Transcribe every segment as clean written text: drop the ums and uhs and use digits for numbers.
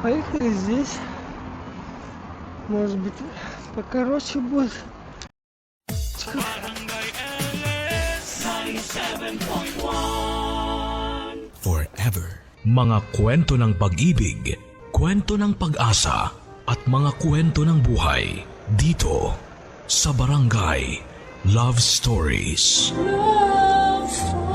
Поехали здесь. Может быть, покороче будет. Forever. Mga kwento ng pag-ibig, kwento ng pag-asa, at mga kwento ng buhay dito sa Barangay Love Stories. Love Stories.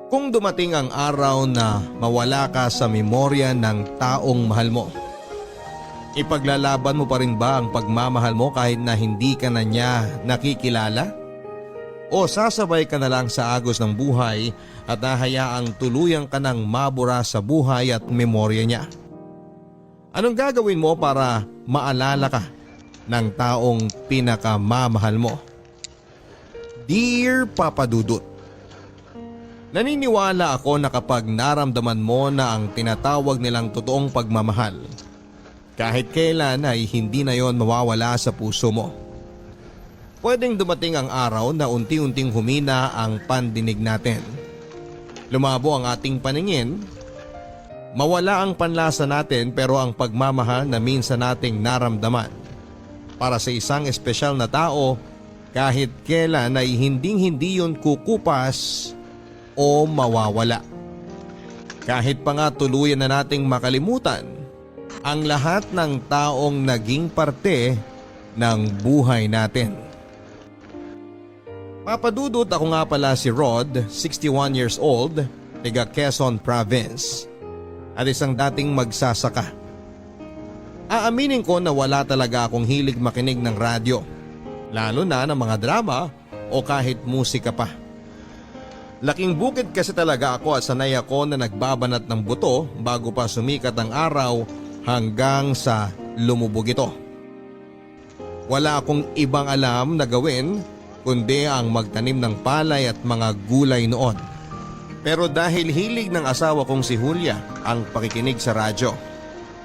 Kung dumating ang araw na mawala ka sa memorya ng taong mahal mo, ipaglalaban mo pa rin ba ang pagmamahal mo kahit na hindi ka na niya nakikilala? O sasabay ka na lang sa agos ng buhay at hahayaang tuluyang ka nang mabura sa buhay at memorya niya? Anong gagawin mo para maalala ka ng taong pinakamamahal mo? Dear Papa Dudut, naniniwala ako na kapag naramdaman mo na ang tinatawag nilang totoong pagmamahal, kahit kailan ay hindi na yon mawawala sa puso mo. Pwedeng dumating ang araw na unti-unting humina ang pandinig natin. Lumabo ang ating paningin, mawala ang panlasa natin, pero ang pagmamahal na minsan nating naramdaman para sa isang espesyal na tao, kahit kailan ay hinding-hindi yun kukupas o mawawala. Kahit pa nga tuluyan na nating makalimutan ang lahat ng taong naging parte ng buhay natin. Papadudot, ako nga pala si Rod, 61 years old, taga Quezon Province, at isang dating magsasaka. Aaminin ko na wala talaga akong hilig makinig ng radyo, lalo na ng mga drama o kahit musika pa. Laking bukid kasi talaga ako at sanay ako na nagbabanat ng buto bago pa sumikat ang araw hanggang sa lumubog ito. Wala akong ibang alam na gawin kundi ang magtanim ng palay at mga gulay noon. Pero dahil hilig ng asawa kong si Julia ang pakikinig sa radyo,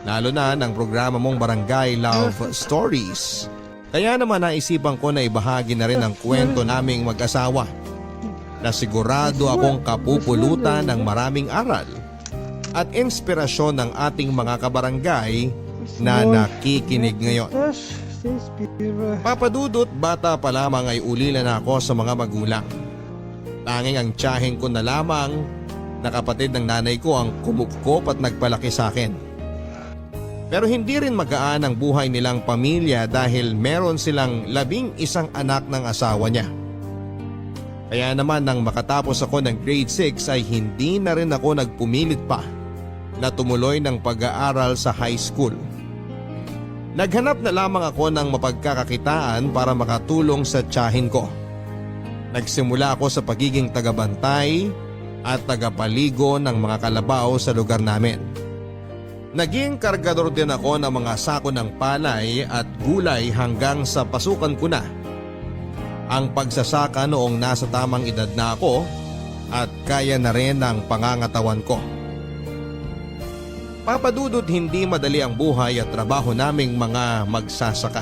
lalo na ng programa mong Barangay Love Stories, kaya naman naisipan ko na ibahagi na rin ang kwento naming mag-asawa na sigurado akong kapupulutan ng maraming aral at inspirasyon ng ating mga kabarangay na nakikinig ngayon. Papadudot, bata pa lamang ay ulila na ako sa mga magulang. Tanging ang tiyahin ko na lamang na kapatid ng nanay ko ang kumupkop at nagpalaki sa akin. Pero hindi rin magaan ang buhay nilang pamilya dahil meron silang 11 anak ng asawa niya. Kaya naman nang makatapos ako ng grade 6 ay hindi na rin ako nagpumilit pa na tumuloy ng pag-aaral sa high school. Naghanap na lamang ako ng mapagkakakitaan para makatulong sa tiyahin ko. Nagsimula ako sa pagiging tagabantay at tagapaligo ng mga kalabaw sa lugar namin. Naging kargador din ako ng mga sako ng palay at gulay hanggang sa pasukan ko na ang pagsasaka noong nasa tamang edad na ako at kaya na rin ang pangangatawan ko. Papadudot, hindi madali ang buhay at trabaho naming mga magsasaka.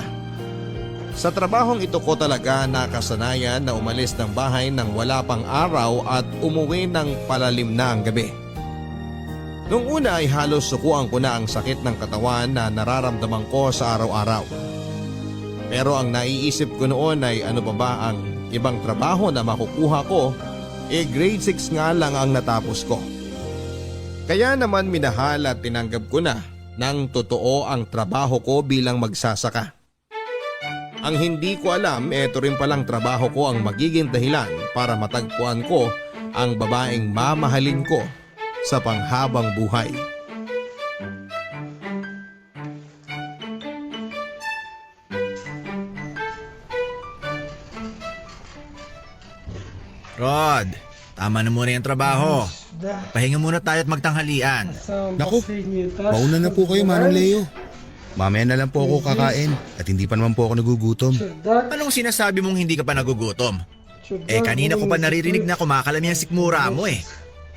Sa trabahong ito ko talaga nakasanayan na umalis ng bahay nang wala pang araw at umuwi ng palalim na ang gabi. Noong una ay halos sukuan ko na ang sakit ng katawan na nararamdaman ko sa araw-araw. Pero ang naiisip ko noon ay ano pa ba ang ibang trabaho na makukuha ko, grade 6 nga lang ang natapos ko. Kaya naman minahal at tinanggap ko na ng totoo ang trabaho ko bilang magsasaka. Ang hindi ko alam, eto rin palang trabaho ko ang magiging dahilan para matagpuan ko ang babaeng mamahalin ko sa panghabang buhay. Rod, tama na muna yung trabaho. Pahinga muna tayo at magtanghalian. Naku, mauna na po kayo, Manong Leo. Mamaya na lang po ako kakain at hindi pa naman po ako nagugutom. Anong sinasabi mong hindi ka pa nagugutom? Kanina ko pa naririnig na kumakalam yung sikmura mo eh.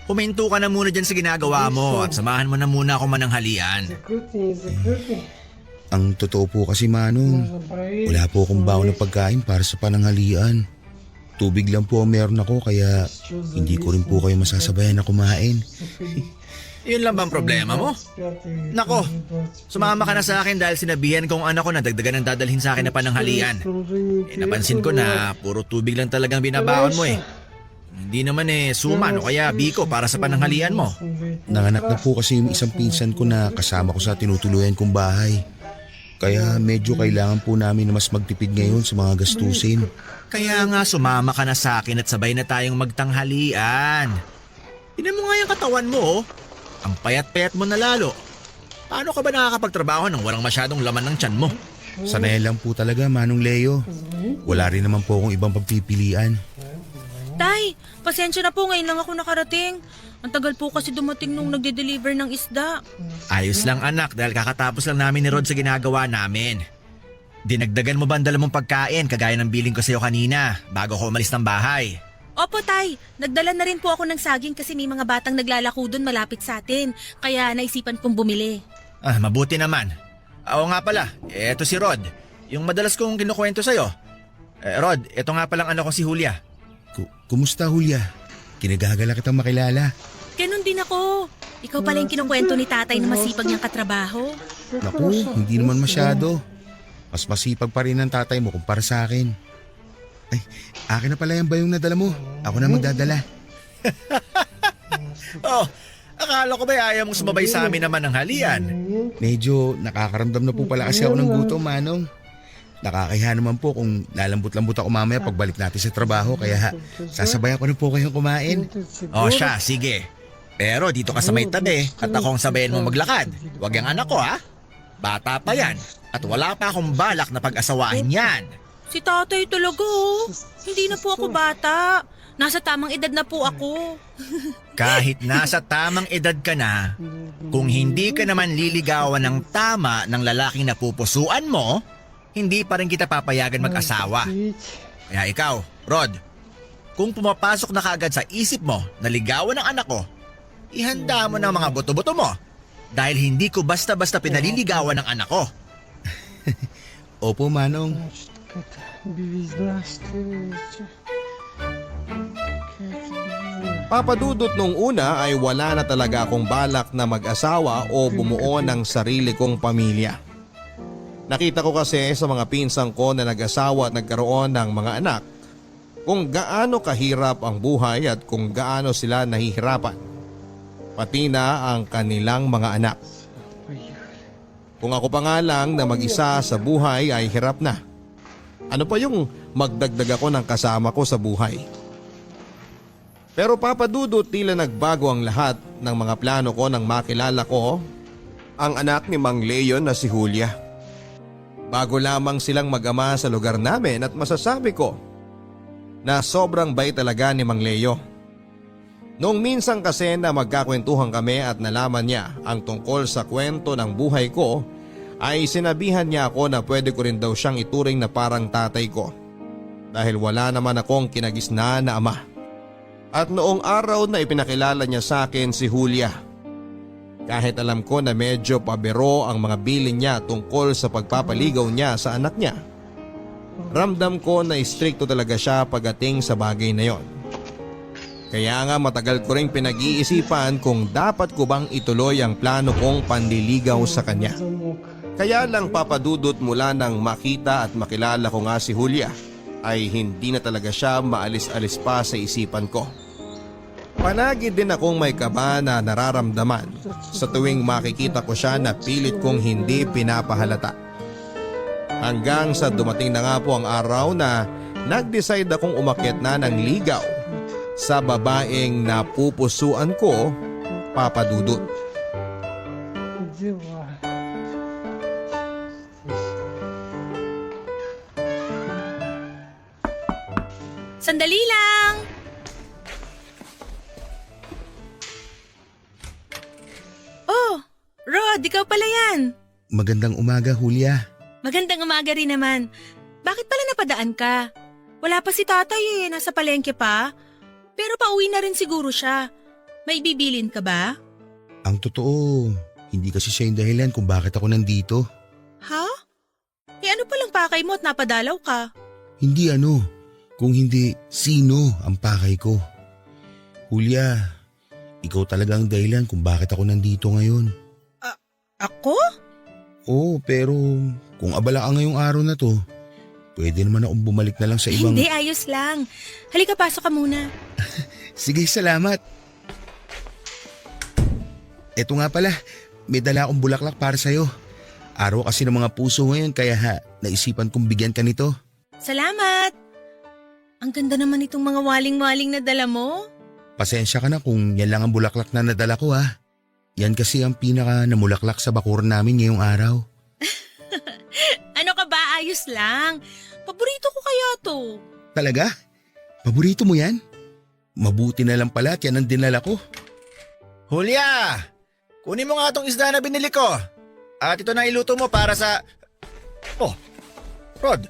Huminto ka na muna dyan sa ginagawa mo at samahan mo na muna ako mananghalian. Ang totoo po kasi, Manong, wala po akong baon ng pagkain para sa pananghalian. tubig lang po ang meron ako kaya hindi ko rin po kayo masasabayan na kumain. Yun lang bang problema mo? Nako, sumama ka na sa akin dahil sinabihan kong anak ko na dagdagan ang dadalhin sa akin na pananghalian. Napansin ko na puro tubig lang talagang binabaon mo eh. Hindi naman suman o kaya biko para sa pananghalian mo. Nanganak na po kasi yung isang pinsan ko na kasama ko sa tinutuluyan kong bahay. Kaya medyo kailangan po namin na mas magtipid ngayon sa mga gastusin. Kaya nga sumama ka na sa akin at sabay na tayong magtanghalian. Tingnan mo nga yung katawan mo oh. Ang payat-payat mo na lalo. Paano ka ba nakakapagtrabaho nang walang masyadong laman ng tiyan mo? Sanay lang po talaga, Manong Leo. Wala rin naman po akong ibang pagpipilian. Tay, pasensya na po, ngayon lang ako nakarating. Ang tagal po kasi dumating nung nagde-deliver ng isda. Ayos lang anak dahil kakatapos lang namin ni Rod sa ginagawa namin. Dinagdagan mo ba ang dala mong pagkain kagaya ng biling ko sa'yo kanina bago ko umalis ng bahay? Opo tay, nagdala na rin po ako ng saging kasi may mga batang naglalako doon malapit sa atin. Kaya naisipan kong bumili. Ah, mabuti naman. Oo nga pala, eto si Rod. Yung madalas kong kinukwento sa'yo. Rod, eto nga palang anak ko si Julia. Kumusta, Julia? Kinagagala kitang makilala. Ganun din ako. Ikaw pala yung kinukwento ni tatay na masipag niyang katrabaho. Naku, hindi naman masyado. Mas masipag pa rin ang tatay mo kumpara sa akin. Ay, akin na pala yung bayong nadala mo. Ako na magdadala. Oh, akala ko ba ayaw mong sumabay sa amin naman ng halian? Medyo nakakaramdam na po pala kasi ako ng gutom, Manong. Nakakahiya naman po kung lalambot-lambot ako mamaya pagbalik natin sa trabaho kaya sasabayan ko na po kayong kumain. O siya, sige. Pero dito ka sa may tabi at ako ang sabayan mo maglakad. Huwag yung anak ko ha. Bata pa yan at wala pa akong balak na pag-asawahin yan. Si tatay talaga oh. Hindi na po ako bata. Nasa tamang edad na po ako. Kahit nasa tamang edad ka na, kung hindi ka naman liligawan ng tama ng lalaking napupusuan mo, hindi pa rin kita papayagan mag-asawa. Kaya ikaw, Rod, kung pumapasok na kaagad sa isip mo na ligawan ng anak ko, ihanda mo ng mga buto-buto mo dahil hindi ko basta-basta pinaliligawan ng anak ko. Opo, Manong. Papadudot nung una ay wala na talaga akong balak na mag-asawa o bumuo ng sarili kong pamilya. Nakita ko kasi sa mga pinsang ko na nag-asawa at nagkaroon ng mga anak kung gaano kahirap ang buhay at kung gaano sila nahihirapan. Pati na ang kanilang mga anak. Kung ako pa nga lang na mag-isa sa buhay ay hirap na. Ano pa yung magdagdag ako ng kasama ko sa buhay? Pero papadudot tila nagbago ang lahat ng mga plano ko nang makilala ko ang anak ni Mang Leo na si Julia. Bago lamang silang mag-ama sa lugar namin at masasabi ko na sobrang bait talaga ni Mang Leo. Noong minsan kasi na magkakwentuhan kami at nalaman niya ang tungkol sa kwento ng buhay ko ay sinabihan niya ako na pwede ko rin daw siyang ituring na parang tatay ko dahil wala naman akong kinagisnaan na ama. At noong araw na ipinakilala niya sa akin si Julia, kahit alam ko na medyo pabiro ang mga bilin niya tungkol sa pagpapaligaw niya sa anak niya, ramdam ko na istrikto talaga siya pagdating sa bagay na yon. Kaya nga matagal ko ring pinag-iisipan kung dapat ko bang ituloy ang plano kong panliligaw sa kanya. Kaya lang papadudot mula nang makita at makilala ko nga si Julia ay hindi na talaga siya maalis-alis pa sa isipan ko. Palagi din akong may kaba na nararamdaman sa tuwing makikita ko siya na pilit kong hindi pinapahalata. Hanggang sa dumating na nga po ang araw na nag-decide akong umakyat na ng ligaw sa babaeng napupusuan ko, papadudot. Sandali lang! Oh, Rod, ikaw pala yan. Magandang umaga, Julia. Magandang umaga rin naman. Bakit pala napadaan ka? Wala pa si tatay nasa palengke pa. Pero pauwi na rin siguro siya. May bibilin ka ba? Ang totoo, hindi kasi siya yung dahilan kung bakit ako nandito. Ha? Ano palang pakay mo at napadalaw ka? Hindi Kung hindi, sino ang pakay ko? Julia, ikaw talaga ang dahilan kung bakit ako nandito ngayon. Ako? Oo, pero kung abala ka ngayong araw na to, pwede naman akong bumalik na lang sa ibang... Hindi, ayos lang. Halika, pasok ka muna. Sige, salamat. Eto nga pala, may dala akong bulaklak para sa'yo. Araw kasi ng mga puso ngayon kaya naisipan kong bigyan ka nito. Salamat. Ang ganda naman itong mga waling-waling na dala mo. Pasensya ka na kung yan lang ang bulaklak na nadala ko ha. Yan kasi ang pinaka namulaklak sa bakuran namin ngayong araw. Ano ka ba? Ayos lang. Paborito ko kaya to. Talaga? Paborito mo yan? Mabuti na lang pala at yan ang dinala ko. Julia! Kunin mo nga tong isda na binili ko. At ito na iluto mo para sa... Oh, Rod,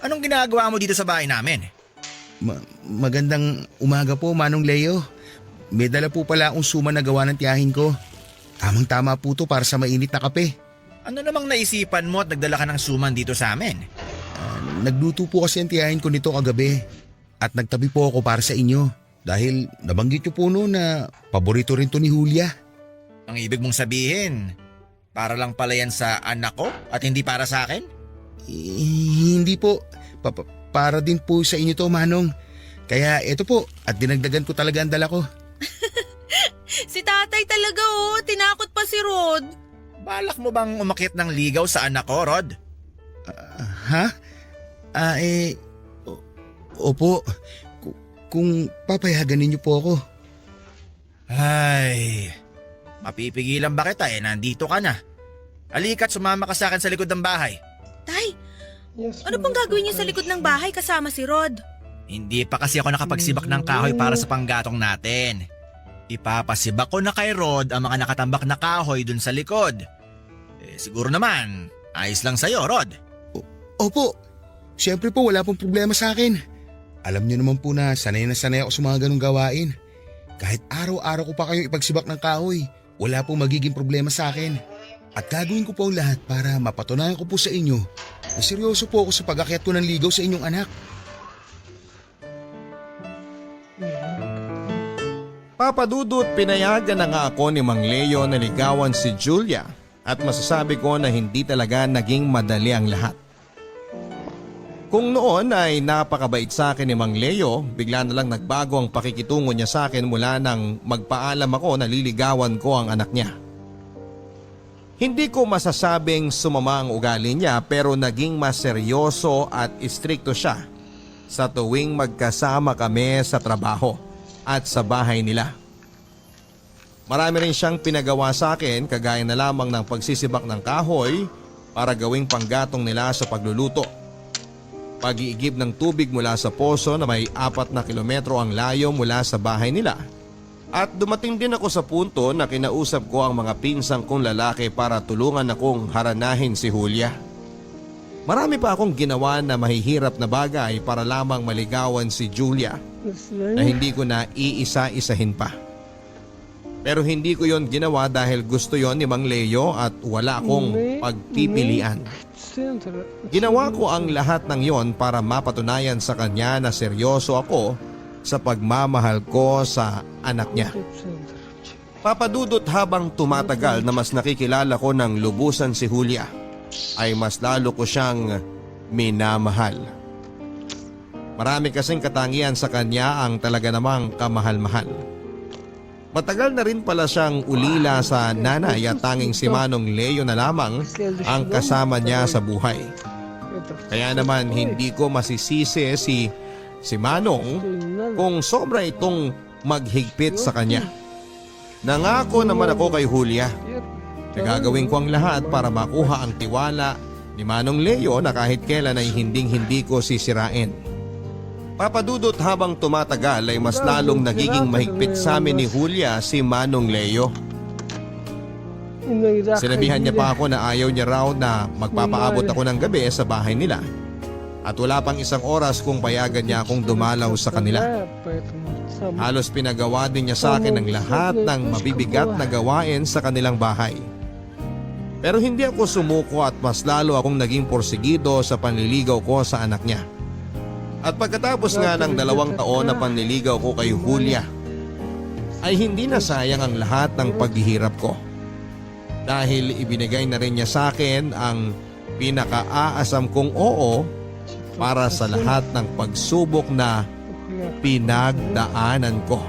anong ginagawa mo dito sa bahay namin? Magandang umaga po, Manong Leo. May dala po pala akong suma na gawa ng tiyahin ko. Tamang-tama po to para sa mainit na kape. Ano namang naisipan mo at nagdala ka ng suman dito sa amin? Nagluto po kasi ang tiyahin ko nito kagabi. At nagtabi po ako para sa inyo. Dahil nabanggit niyo po noon na paborito rin to ni Julia. Ang ibig mong sabihin, para lang pala yan sa anak ko at hindi para sa akin? Hindi po. Para din po sa inyo to, Manong. Kaya eto po, at dinagdagan ko talaga ang dala ko. Si tatay talaga oh. Tinakot pa si Rod. Balak mo bang umakyat ng ligaw sa anak ko, Rod? Ha? Opo. Kung papayagan ninyo po ako. Ay, mapipigilan ba kita nandito ka na. Halika't sumama ka sa akin sa likod ng bahay. Tay, Yes, ano pang gagawin niyo sa likod ng bahay kasama si Rod? Hindi pa kasi ako nakapagsibak ng kahoy para sa panggatong natin. Ipapasibak ko na kay Rod ang mga nakatambak na kahoy dun sa likod. Siguro naman, ayos lang sa'yo, Rod. Opo. Siyempre po wala pong problema sa akin. Alam niyo naman po na sanay ako sa mga ganong gawain. Kahit araw-araw ko pa kayo ipagsibak ng kahoy, wala pong magiging problema sa akin. At gagawin ko po ang lahat para mapatunayan ko po sa inyo na seryoso po ako sa pag-akyat ko ng ligaw sa inyong anak. Papadudot, pinayagan na nga ako ni Mang Leo na ligawan si Julia at masasabi ko na hindi talaga naging madali ang lahat. Kung noon ay napakabait sa akin ni Mang Leo, bigla na lang nagbago ang pakikitungo niya sa akin mula nang magpaalam ako na liligawan ko ang anak niya. Hindi ko masasabing sumama ang ugali niya pero naging mas seryoso at istrikto siya sa tuwing magkasama kami sa trabaho at sa bahay nila. Marami rin siyang pinagawa sa akin kagaya na lamang ng pagsisibak ng kahoy para gawing panggatong nila sa pagluluto. Pag-iigib ng tubig mula sa poso na may 4 na kilometro ang layo mula sa bahay nila. At dumating din ako sa punto na kinausap ko ang mga pinsang kong lalaki para tulungan akong haranahin si Julia. Marami pa akong ginawa na mahihirap na bagay para lamang maligawan si Julia na hindi ko na iisa-isahin pa. Pero hindi ko yon ginawa dahil gusto yon ni Mang Leo at wala akong pagpipilian. Ginawa ko ang lahat ng yon para mapatunayan sa kanya na seryoso ako sa pagmamahal ko sa anak niya. Papadudot, habang tumatagal na mas nakikilala ko ng lubusan si Julia, ay mas lalo ko siyang minamahal. Marami kasing katangian sa kanya ang talaga namang kamahal-mahal. Matagal na rin pala siyang ulila sa nanay at tanging si Manong Leo na lamang ang kasama niya sa buhay. Kaya naman hindi ko masisisi si Manong kung sobra itong maghigpit sa kanya. Nangako naman ako kay Julia na gagawin ko ang lahat para makuha ang tiwala ni Manong Leo na kahit kailan ay hinding-hindi ko sisirain. Papadudot, habang tumatagal ay mas lalong nagiging mahigpit sa amin ni Julia si Manong Leo. Sinabihan niya pa ako na ayaw niya raw na magpapaabot ako ng gabi sa bahay nila. At wala pang 1 oras kung payagan niya akong dumalaw sa kanila. Halos pinagawa din niya sa akin ang lahat ng mabibigat na gawain sa kanilang bahay. Pero hindi ako sumuko at mas lalo akong naging porsigido sa panliligaw ko sa anak niya. At pagkatapos nga ng 2 taon na panliligaw ko kay Julia, ay hindi na sayang ang lahat ng paghihirap ko. Dahil ibinigay na rin niya sa akin ang pinakaaasam kong oo para sa lahat ng pagsubok na pinagdaanan ko.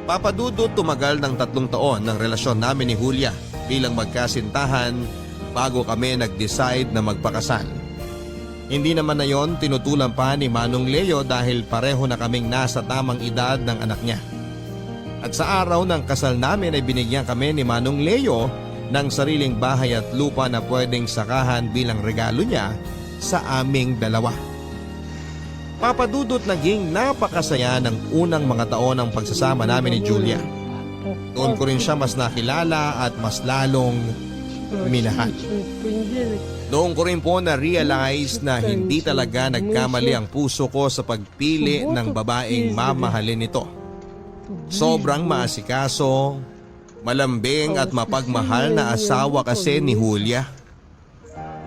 Papadudot, tumagal ng 3 taon ng relasyon namin ni Julia bilang magkasintahan bago kami nag-decide na magpakasal. Hindi naman na yon tinutulan pa ni Manong Leo dahil pareho na kaming nasa tamang edad ng anak niya. At sa araw ng kasal namin ay binigyan kami ni Manong Leo ng sariling bahay at lupa na pwedeng sakahan bilang regalo niya sa aming dalawa. Papadudot, naging napakasaya ng unang mga taon ng pagsasama namin ni Julia. Doon ko rin siya mas nakilala at mas lalong minahal. Doon ko rin po na-realize na hindi talaga nagkamali ang puso ko sa pagpili ng babaeng mamahalin nito. Sobrang maasikaso, malambing at mapagmahal na asawa kasi ni Julia.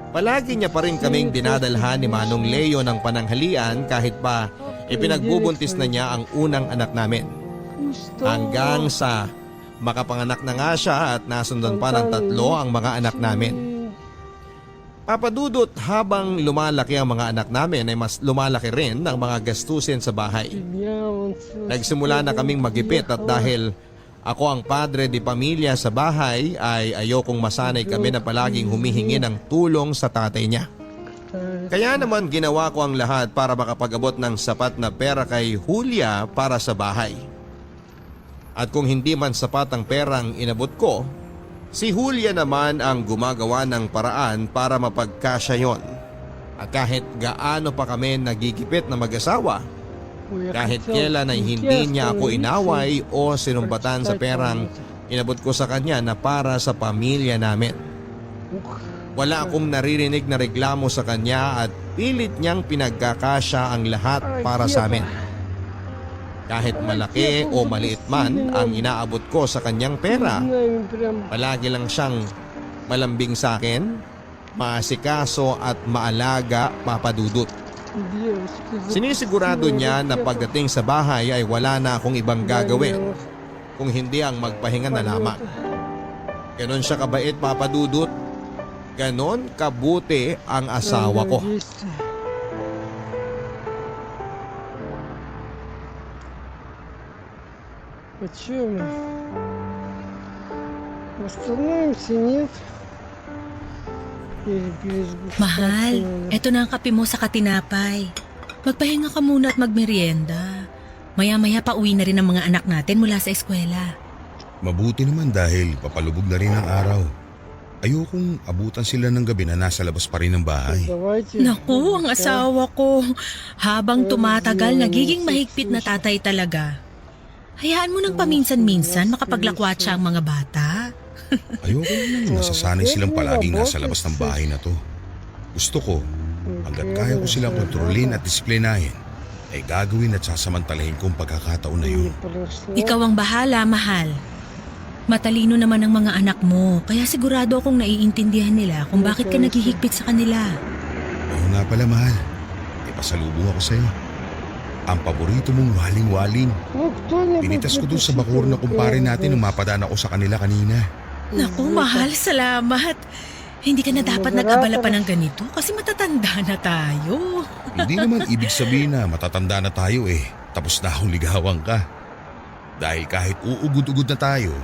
Palagi niya pa rin kaming dinadalhan ni Manong Leo ng pananghalian kahit pa ipinagbubuntis na niya ang unang anak namin. Hanggang sa makapanganak na nga siya at nasundan pa ng 3 ang mga anak namin. Papadudot, habang lumalaki ang mga anak namin ay mas lumalaki rin ang mga gastusin sa bahay. Nagsimula na kaming magipit at dahil ako ang padre di pamilya sa bahay ay ayokong masanay kami na palaging humihingi ng tulong sa tatay niya. Kaya naman ginawa ko ang lahat para makapag-abot ng sapat na pera kay Julia para sa bahay. At kung hindi man sapat ang perang inabot ko, si Julia naman ang gumagawa ng paraan para mapagkasya yon. At kahit gaano pa kami nagigipit na mag-asawa, kahit kailan ay hindi niya ako inaway o sinumbatan sa perang inabot ko sa kanya na para sa pamilya namin. Wala akong naririnig na reklamo sa kanya at pilit niyang pinagkakasya ang lahat para sa amin. Kahit malaki o maliit man ang inaabot ko sa kanyang pera, palagi lang siyang malambing sa akin, maasikaso at maalaga, Papadudot. Sinisigurado niya na pagdating sa bahay ay wala na akong ibang gagawin kung hindi ang magpahinga na lamang. Ganon siya kabait, Papadudot. Ganon kabuti ang asawa ko. Почему? Остановимся, нет? Mahal, eto na ang kape mo sa katinapay. Magpahinga ka muna at magmerienda. Maya-maya pa uwi na rin ang mga anak natin mula sa eskwela. Mabuti naman dahil papalubog na rin ang araw. Ayokong abutan sila ng gabi na nasa labas pa rin ng bahay. Naku, ang asawa ko. Habang tumatagal, nagiging mahigpit na tatay talaga. Hayaan mo nang paminsan-minsan makapaglakwa siya ang mga bata. Ayoko lang nasasanay silang palaging nasa labas ng bahay na to. Gusto ko, hanggat kaya ko silang kontrolin at disiplinahin, ay gagawin at sasamantalahin ko ang pagkakataon na yun. Ikaw ang bahala, mahal. Matalino naman ang mga anak mo, kaya sigurado akong naiintindihan nila kung bakit ka naghihigpit sa kanila. Oo nga pala, mahal. Ipasalubong ako sa'yo. Ang paborito mong waling-waling. Pinitas ko dun sa bakur na kumpare natin nung mapadaan ako sa kanila kanina. Naku, mahal, salamat. Hindi ka na dapat nag-abala pa ng ganito kasi matatanda na tayo. Hindi naman ibig sabihin na matatanda na tayo eh. Tapos na akong ligawan ka. Dahil kahit uugod-ugod na tayo,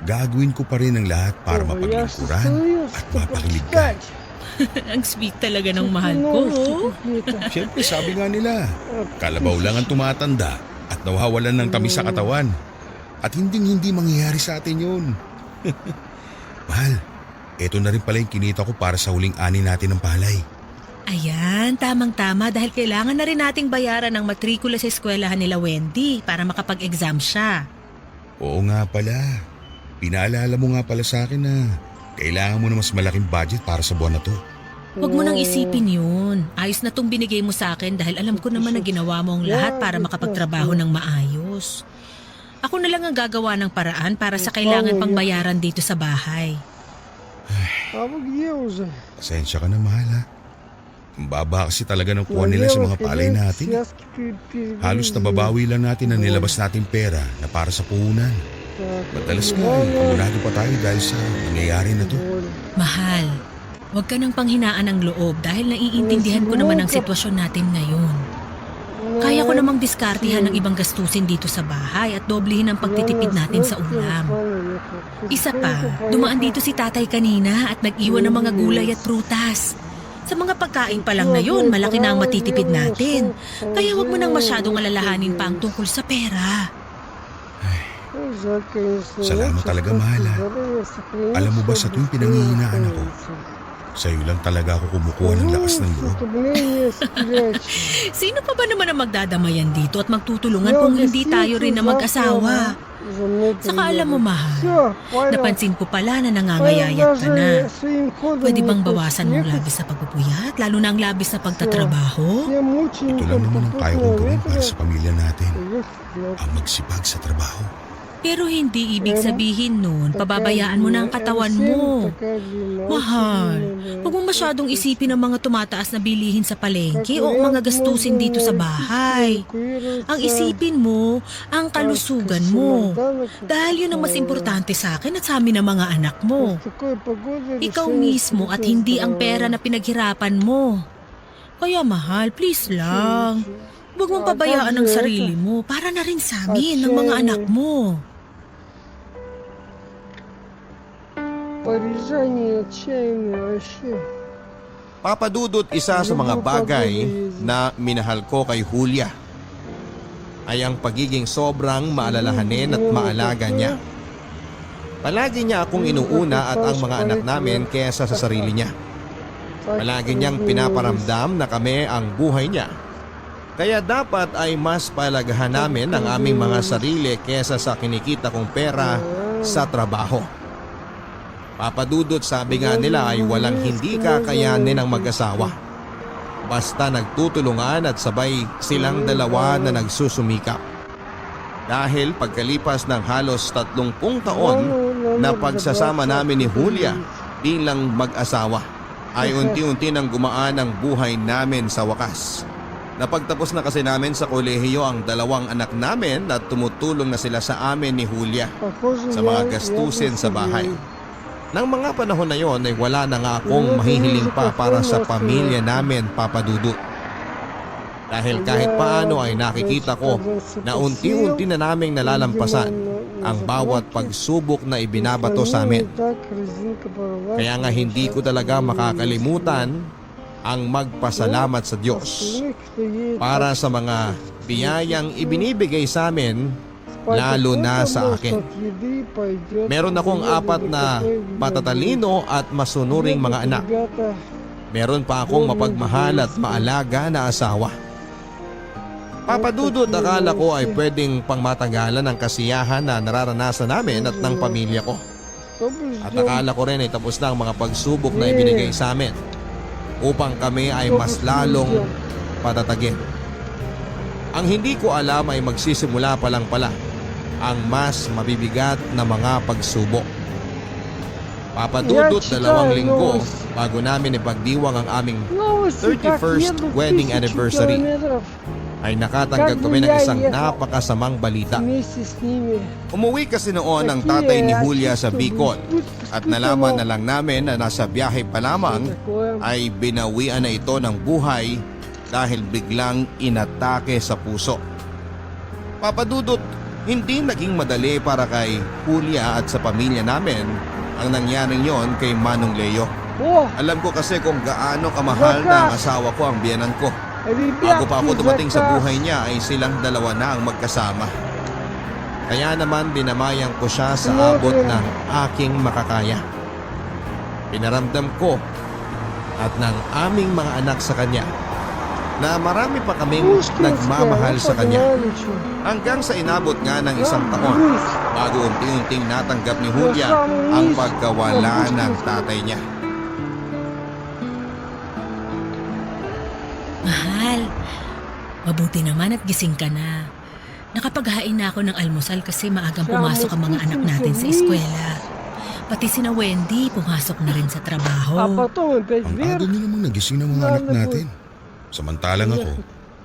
gagawin ko pa rin ang lahat para mapaglingkuran at mapakilig ka. Ang sweet talaga ng mahal ko. Siyempre sabi nga nila, kalabaw lang ang tumatanda at nawawalan ng tamis sa katawan. At hindi mangyayari sa atin yun. Mahal, eto na rin pala yung kinita ko para sa huling ani natin ng palay. Ayan, tamang-tama dahil kailangan na rin nating bayaran ang matrikula sa eskwelahan nila Wendy para makapag-exam siya. Oo nga pala. Pinaalala mo nga pala sa akin na kailangan mo na mas malaking budget para sa buwan na to. Huwag mo nang isipin yun. Ayos na tong binigay mo sa akin dahil alam ko naman na ginawa mo ang lahat para makapagtrabaho ng maayos. Ako na lang ang gagawa ng paraan para sa kailangan pang bayaran dito sa bahay. Pasensya ka na, mahal ha. Ang baba kasi talaga ng kuha nila sa mga palay natin. Halos nababawi lang natin ang nilabas nating pera na para sa puhunan. Madalas nga abonado pa tayo dahil sa nangyayari na to. Mahal, huwag ka nang panghinaan ng loob dahil naiintindihan ko naman ang sitwasyon natin ngayon. Kaya ko namang diskartihan ng ibang gastusin dito sa bahay at doblehin ang pagtitipid natin sa ulam. Isa pa, dumaan dito si tatay kanina at nag-iwan ng mga gulay at prutas. Sa mga pagkain pa lang na yun, malaki na ang matitipid natin. Kaya huwag mo nang masyadong alalahanin pa ang tungkol sa pera. Salamat talaga, mahal, ha. Alam mo ba sa tuwing pinanghihinaan ako, sa'yo lang talaga ako kumukuha ng lakas ng loob. Sino pa ba naman ang magdadamayan dito at magtutulungan kung hindi tayo rin na mag-asawa? Saka alam mo, mahal, napansin ko pala na nangangayayat ka na. Pwede bang bawasan mo ang labis na pagpupuyat, lalo na ang labis na pagtatrabaho? Ito lang naman ang kaya kong gawin para sa pamilya natin. Ang magsipag sa trabaho. Pero hindi ibig sabihin nun, pababayaan mo na ang katawan mo. Mahal, huwag mo masyadong isipin ang mga tumataas na bilihin sa palengke o ang mga gastusin dito sa bahay. Ang isipin mo, ang kalusugan mo. Dahil yun ang mas importante sa akin at sa amin ng mga anak mo. Ikaw mismo at hindi ang pera na pinaghirapan mo. Kaya mahal, please lang. Huwag mong pabayaan ang sarili mo para na rin sa amin ng mga anak mo. Papadudot, isa sa mga bagay na minahal ko kay Julia ay ang pagiging sobrang maalalahanin at maalaga niya. Palagi niya akong inuuna at ang mga anak namin kaysa sa sarili niya. Palagi niyang pinaparamdam na kami ang buhay niya. Kaya dapat ay mas palagahan namin ang aming mga sarili kaysa sa kinikita kong pera sa trabaho. Papadudot, sabi nga nila ay walang hindi kakayanin ng mag-asawa. Basta nagtutulungan at sabay silang dalawa na nagsusumikap. Dahil pagkalipas ng halos 30 taon na pagsasama namin ni Julia bilang mag-asawa, ay unti-unti nang gumaan ang buhay namin sa wakas. Napagtapos na kasi namin sa kolehiyo ang 2 anak namin at tumutulong na sila sa amin ni Julia sa mga gastusin sa bahay. Nang mga panahon na yon ay wala na nga akong mahihiling pa para sa pamilya namin, Papadudot. Dahil kahit paano ay nakikita ko na unti-unti na naming nalalampasan ang bawat pagsubok na ibinabato sa amin. Kaya nga hindi ko talaga makakalimutan ang magpasalamat sa Diyos para sa mga biyayang ibinibigay sa amin, lalo na sa akin. Meron akong 4 na matatalino at masunuring mga anak. Meron pa akong mapagmahal at maalaga na asawa. Papadudot, akala ko ay pwedeng pangmatagalan ang kasiyahan na nararanasan namin at ng pamilya ko. At akala ko rin ay tapos na ang mga pagsubok na ibinigay sa amin upang kami ay mas lalong patatagin. Ang hindi ko alam ay magsisimula pa lang pala ang mas mabibigat na mga pagsubok. Papadudot, 2 linggo bago namin ipagdiwang ang aming 31st wedding anniversary ay nakatanggap kami ng isang napakasamang balita. Umuwi kasi noon ang tatay ni Julia sa Bicol at nalaman na lang namin na nasa biyahe pa lamang ay binawian na ito ng buhay dahil biglang inatake sa puso. Papadudot, hindi naging madali para kay Julia at sa pamilya namin ang nangyaring yon kay Manong Leo. Alam ko kasi kung gaano kamahal na ang asawa ko ang biyenan ko. Bago pa ako dumating sa buhay niya ay silang 2 na ang magkasama. Kaya naman dinamayan ko siya sa abot ng aking makakaya. Pinaramdam ko at ng aming mga anak sa kanya na marami pa kaming nagmamahal sa kanya. Hanggang sa inabot nga ng 1 taon bago unti-unting natanggap ni Julia ang pagkawala ng tatay niya. Mahal, mabuti naman at gising ka na. Nakapaghain na ako ng almusal kasi maagang pumasok ang mga anak natin sa eskwela. Pati sina Wendy, pumasok na rin sa trabaho. А потом опять Ang вверх. aga niyo namang nagising ng mga anak natin. Samantalang ako,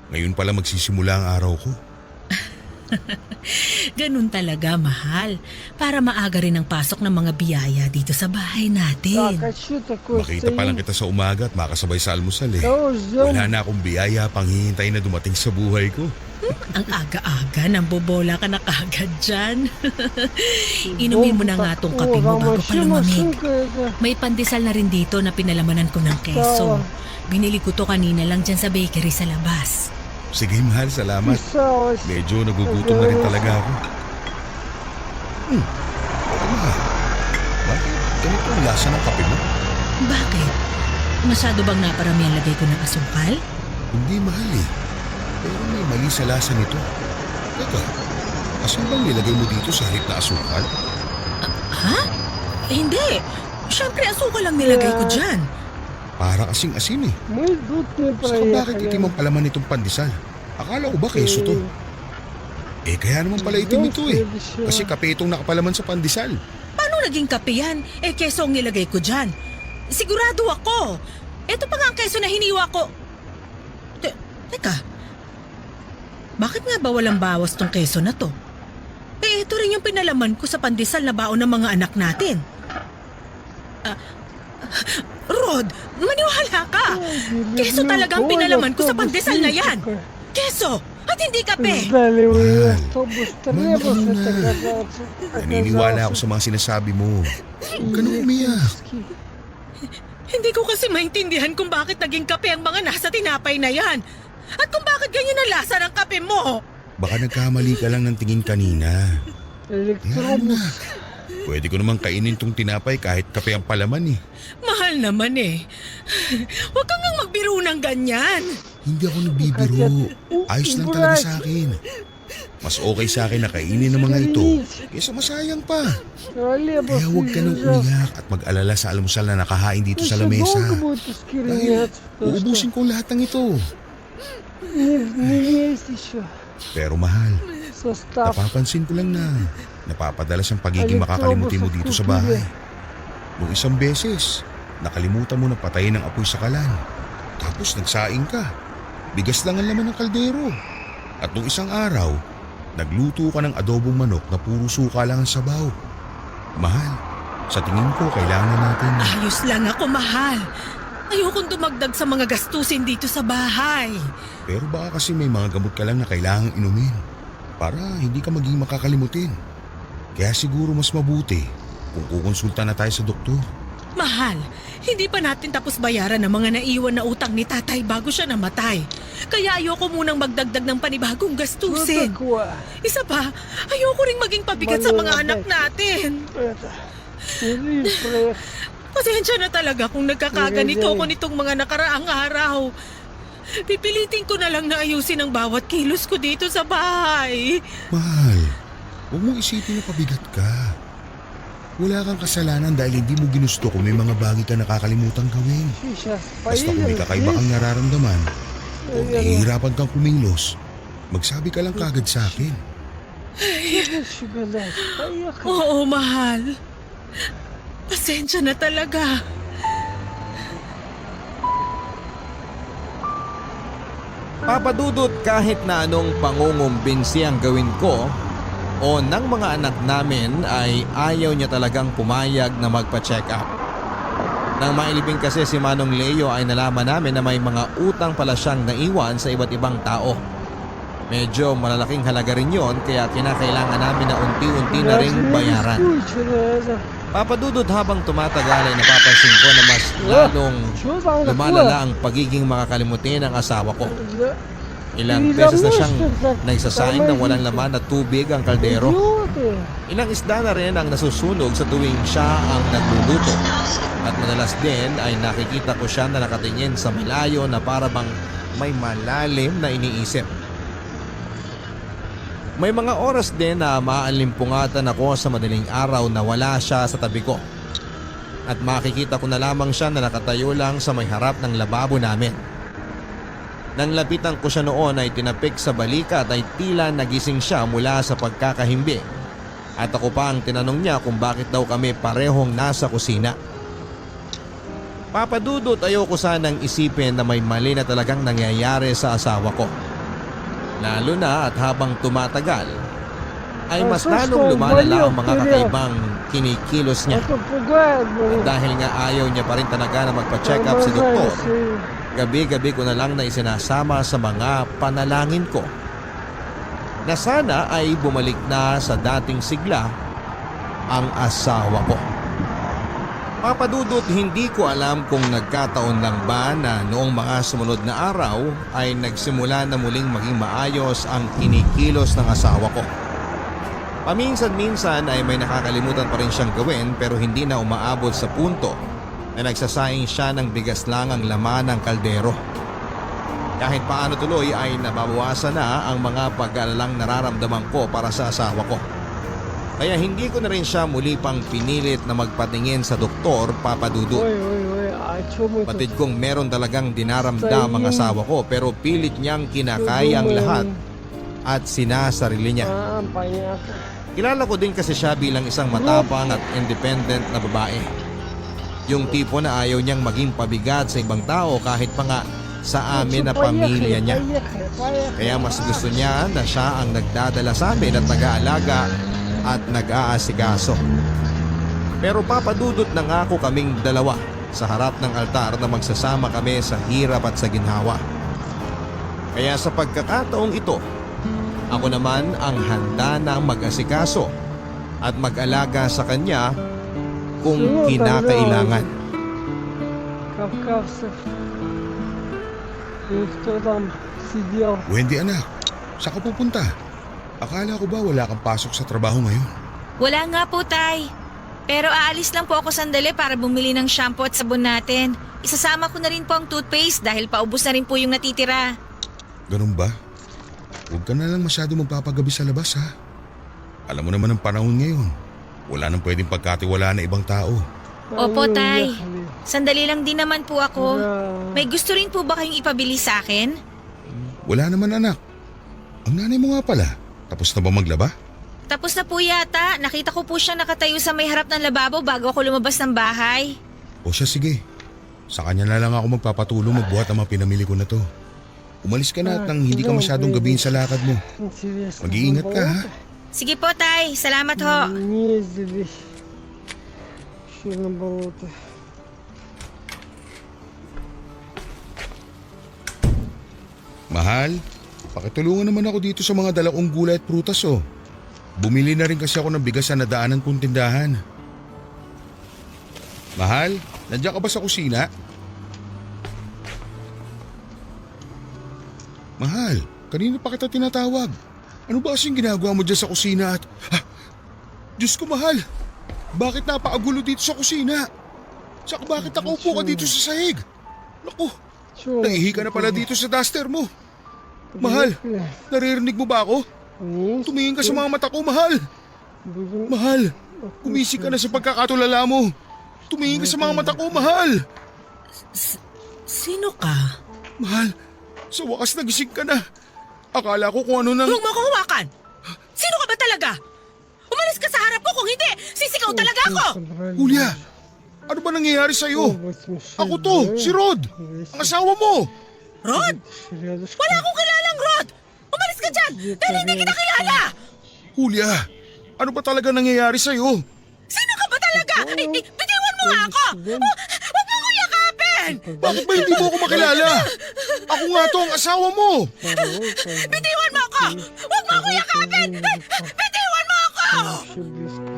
ngayon pala magsisimula ang araw ko. Ganun talaga, mahal. Para maaga rin ang pasok ng mga biyaya dito sa bahay natin. Так, а что такое Makita pa lang стоит? kita sa umaga at makasabay sa almusal eh. Кого ждем? Wala na akong biyaya pang hihintay na dumating sa buhay ko. Ang aga-aga, nang bobola ka na kagad dyan. Inumin mo na nga tong kape mo bago pa lumamig. Машинка это. May pandesal na rin dito na pinalamanan ko ng keso. Binili ko to kanina lang dyan sa bakery sa labas. Sige mahal, salamat. Писалось. Medyo nagugutom na rin talaga ako. Mahal, bakit ganito ang lasa ng kape mo? Bakit? Masyado bang naparami ang lagay ko ng asukal? Hindi mahal eh. Pero may mali sa lasa nito. Teka, asin bang nilagay mo dito sa halip na asukal? Ha? Hindi. Siyempre asukal lang nilagay ko dyan. Para kasing asin eh. Мы тут не Saka bakit проехали. itim ang palaman nitong pandesal? Akala ko ba keso to? Eh kaya naman pala itim ito eh. Kasi kape itong nakapalaman sa pandesal. Paano naging kape yan? Eh, keso ang nilagay ko dyan. Sigurado ako. Ito pa nga ang keso na hiniwa ko. Teka. Bakit nga ba walang bawas tong keso na to? Eh, ito rin yung pinalaman ko sa pandesal na baon ng mga anak natin. Rod, maniwala ka. Keso talagang pinalaman ko sa pandesal na yan. Keso! At hindi kape! Ждали вы Mahal. автобус, Mahal, требовал ano na? оказаться. Naniniwala ako sa mga sinasabi mo. Huwag ka nang umiyak. Hindi ko kasi maintindihan kung bakit naging kape ang mga nasa tinapay na yan. At kung bakit ganyan ang lasa ng kape mo. Baka nagkamali ka lang ng tingin kanina. Yan Электробус. na. Pwede ko naman kainin tong tinapay kahit kape ang palaman eh. Mahal naman eh. Huwag kang nga magbiro ng ganyan. Hindi ako nagbibiro. Ayos lang talaga sa akin. Mas okay sa akin na kainin ng mga ito kaysa masayang pa. Троллейбус Kaya huwag ka nang уезжал. umiyak at mag-alala sa almusal na nakahain dito sa Еще lamesa. долго будет Dahil искореняться, потому uubusin что ko lahat ng ito. не есть еще Pero mahal, состав. napapansin ko lang na napapadalas ang pagiging makakalimutin mo dito sa bahay. Nung isang beses, nakalimutan mo na patayin ang apoy sa kalan. Tapos nagsaing ka. Bigas lang ang laman ng kaldero. At nung isang araw, nagluto ka ng adobong manok na puro suka lang ang sabaw. Mahal, sa tingin ko kailangan natin na... Ayos lang ako, mahal. Ayokong dumagdag sa mga gastusin dito sa bahay. Pero baka kasi may mga gamot ka lang na kailangang inumin para hindi ka maging makakalimutin. Kaya siguro mas mabuti kung kukonsulta na tayo sa doktor. Mahal, hindi pa natin tapos bayaran ang mga naiwan na utang ni tatay bago siya namatay. Kaya ayoko munang magdagdag ng panibagong Что gastusin. такое? Isa pa, ayoko ring maging pabigat sa mga anak natin. Это. Или проехать. Pasensya na talaga kung nagkakaganito ako nitong mga nakaraang araw. Pipilitin ko na lang na ayusin ang bawat kilos ko dito sa bahay. Mahal, huwag mong isipin na pabigat ka. Wala kang kasalanan dahil hindi mo ginusto kung may mga bagay ka nakakalimutang gawin. Сейчас Basta kung may поедем kakaiba kang здесь. nararamdaman o Наверное. nahihirapan kang kumilos, magsabi ka lang kagad sa akin. Следующий гадать. Поехали. Oo, mahal. Pasensya na talaga. Papadudot kahit na anong pangungumbinsi ang gawin ko o ng mga anak namin ay ayaw niya talagang pumayag na magpa-check up. Nang mailibing kasi si Manong Leo ay nalaman namin na may mga utang pala siyang naiwan sa iba't ibang tao. Medyo malalaking halaga rin yon kaya kinakailangan namin na unti-unti na ring bayaran. Papadudot habang tumatagal ay napapansin ko na mas lalong Что там lumalala ang pagiging makakalimutin ng asawa ko. Да. Ilang beses na siyang nagsasaing ng walang laman na tubig ang kaldero. Идиоты. Ilang isda na rin ang nasusunog sa tuwing siya ang nagluluto. At madalas din ay nakikita ko siya na nakatingin sa malayo na para bang may malalim na iniisip. May mga oras din na maalimpungatan ako sa madaling araw na wala siya sa tabi ko. At makikita ko na lamang siya na nakatayo lang sa may harap ng lababo namin. Nang lapitan ko siya noon ay tinapik sa balikat ay tila nagising siya mula sa pagkakahimbi. At ako pa ang tinanong niya kung bakit daw kami parehong nasa kusina. Papadudot, ayoko sanang isipin na may mali na talagang nangyayari sa asawa ko. Lalo na at habang tumatagal ay mas lalong lumalala ang mga kakaibang kinikilos niya. Это пугает, блин. Dahil nga ayaw niya pa rin talaga na magpa-check up si doktor, gabi-gabi ko na lang na isinasama sa mga panalangin ko na sana ay bumalik na sa dating sigla ang asawa ko. Papadudot, hindi ko alam kung nagkataon lang ba na noong mga sumunod na araw ay nagsimula na muling maging maayos ang kinikilos ng asawa ko. Paminsan-minsan ay may nakakalimutan pa rin siyang gawin pero hindi na umaabot sa punto na nagsasaing siya ng bigas lang ang laman ng kaldero. Kahit paano tuloy ay nababawasan na ang mga pag-aalalang nararamdaman ko para sa asawa ko. Kaya hindi ko na rin siya muli pang pinilit na magpatingin sa doktor, Papadudot. Ой, а чё мы тут? Patid kong meron talagang dinaramdam ang asawa ko pero pilit niyang kinakaya ang lahat at sinasarili niya. Понятно. Kilala ko din kasi siya bilang isang matapang at independent na babae. Yung tipo na ayaw niyang maging pabigat sa ibang tao kahit pa nga sa amin na pamilya niya. Kaya mas gusto niya na siya ang nagdadala sa amin at nag-aalaga at nag-aasikaso. Pero Papadudot, nangako kaming dalawa sa harap ng altar na magsasama kami sa hirap at sa ginhawa. Kaya sa pagkakataong ito, ako naman ang handa na mag-asikaso at mag-alaga sa kanya kung kinakailangan. Кавказцев. И кто там сидел? Wendy anak, saan ka pupunta? Akala ko ba wala kang pasok sa trabaho ngayon? Wala nga po, Tay. Pero aalis lang po ako sandali para bumili ng shampoo at sabon natin. Isasama ko na rin po ang toothpaste dahil paubos na rin po yung natitira. Ganun ba? Huwag ka na lang masyado magpapagabi sa labas ha. Alam mo naman ang panahon ngayon. Wala nang pwedeng pagkatiwalaan na ibang tao. Opo, Они Tay. уехали. Sandali lang din naman po ako. Ура. May gusto rin po ba kayong ipabili sa akin? Wala naman anak. Ang nanay mo nga pala. Tapos na ba maglaba? Tapos na po yata. Nakita ko po siya nakatayo sa may harap ng lababo bago ako lumabas ng bahay. O siya sige. Sa kanya na lang ako magpapatulong magbuhat ang mga pinamili ko na to. Umalis ka na at nang hindi ka masyadong gabihin sa lakad mo. Интересно. Mag-iingat ka ha. Sige po, Tay. Salamat ho. Не ездили. Еще на болото. Mahal, pakitulungan naman ako dito sa mga dala kong gulay at prutas oh. Bumili na rin kasi ako ng bigas sa nadaanan kong tindahan. Mahal, nandiyan ka ba sa kusina? Mahal, kanina pa kita tinatawag. Ano ba kasing ginagawa mo dyan sa kusina at... Diyos ko mahal, bakit napakagulo dito sa kusina? Saka bakit nakaupo ka dito sa sahig? Naku, Чё? naihi ka na pala dito sa duster mo. Mahal, naririnig mo ba ako? Tumingin ka sa mga mata ko, mahal. Mahal, gumising ka na sa pagkakatulala mo. Tumingin ka sa mga mata ko, mahal. Sino ka? Mahal, sa wakas nagising ka na. Akala ko kung ano nang... Huwag mo ako hawakan! Sino ka ba talaga? Umalis ka sa harap ko, kung hindi, sisigaw talaga ako! Julia, ano ba nangyayari sa'yo? Ako to, si Rod, ang asawa mo. Rod! Wala akong kilalang Rod! Umalis ka dyan! Dahil hindi kita kilala! Julia, ano ba talaga nangyayari sa'yo? Sino ka ba talaga? Bitiwan mo nga ako! Huwag mo akong yakapin! Bakit ba hindi mo ako makilala? Ako nga to ang asawa mo. Bitiwan mo ako! Huwag mo akong yakapin! Bitiwan mo ako! Еще близко.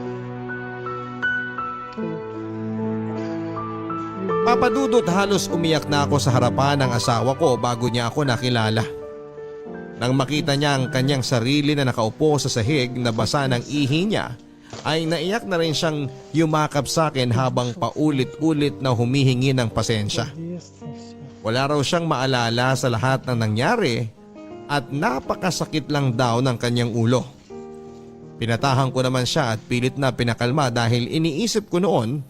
Papadudot, halos umiyak na ako sa harapan ng asawa ko bago niya ako nakilala. Nang makita niya ang kanyang sarili na nakaupo sa sahig na basa ng ihi niya, ay naiyak na rin siyang yumakap sa akin habang paulit-ulit na humihingi ng pasensya. Wala raw siyang maalala sa lahat ng nangyari at napakasakit lang daw ng kanyang ulo. Pinatahan ko naman siya at pilit na pinakalma dahil iniisip ko noon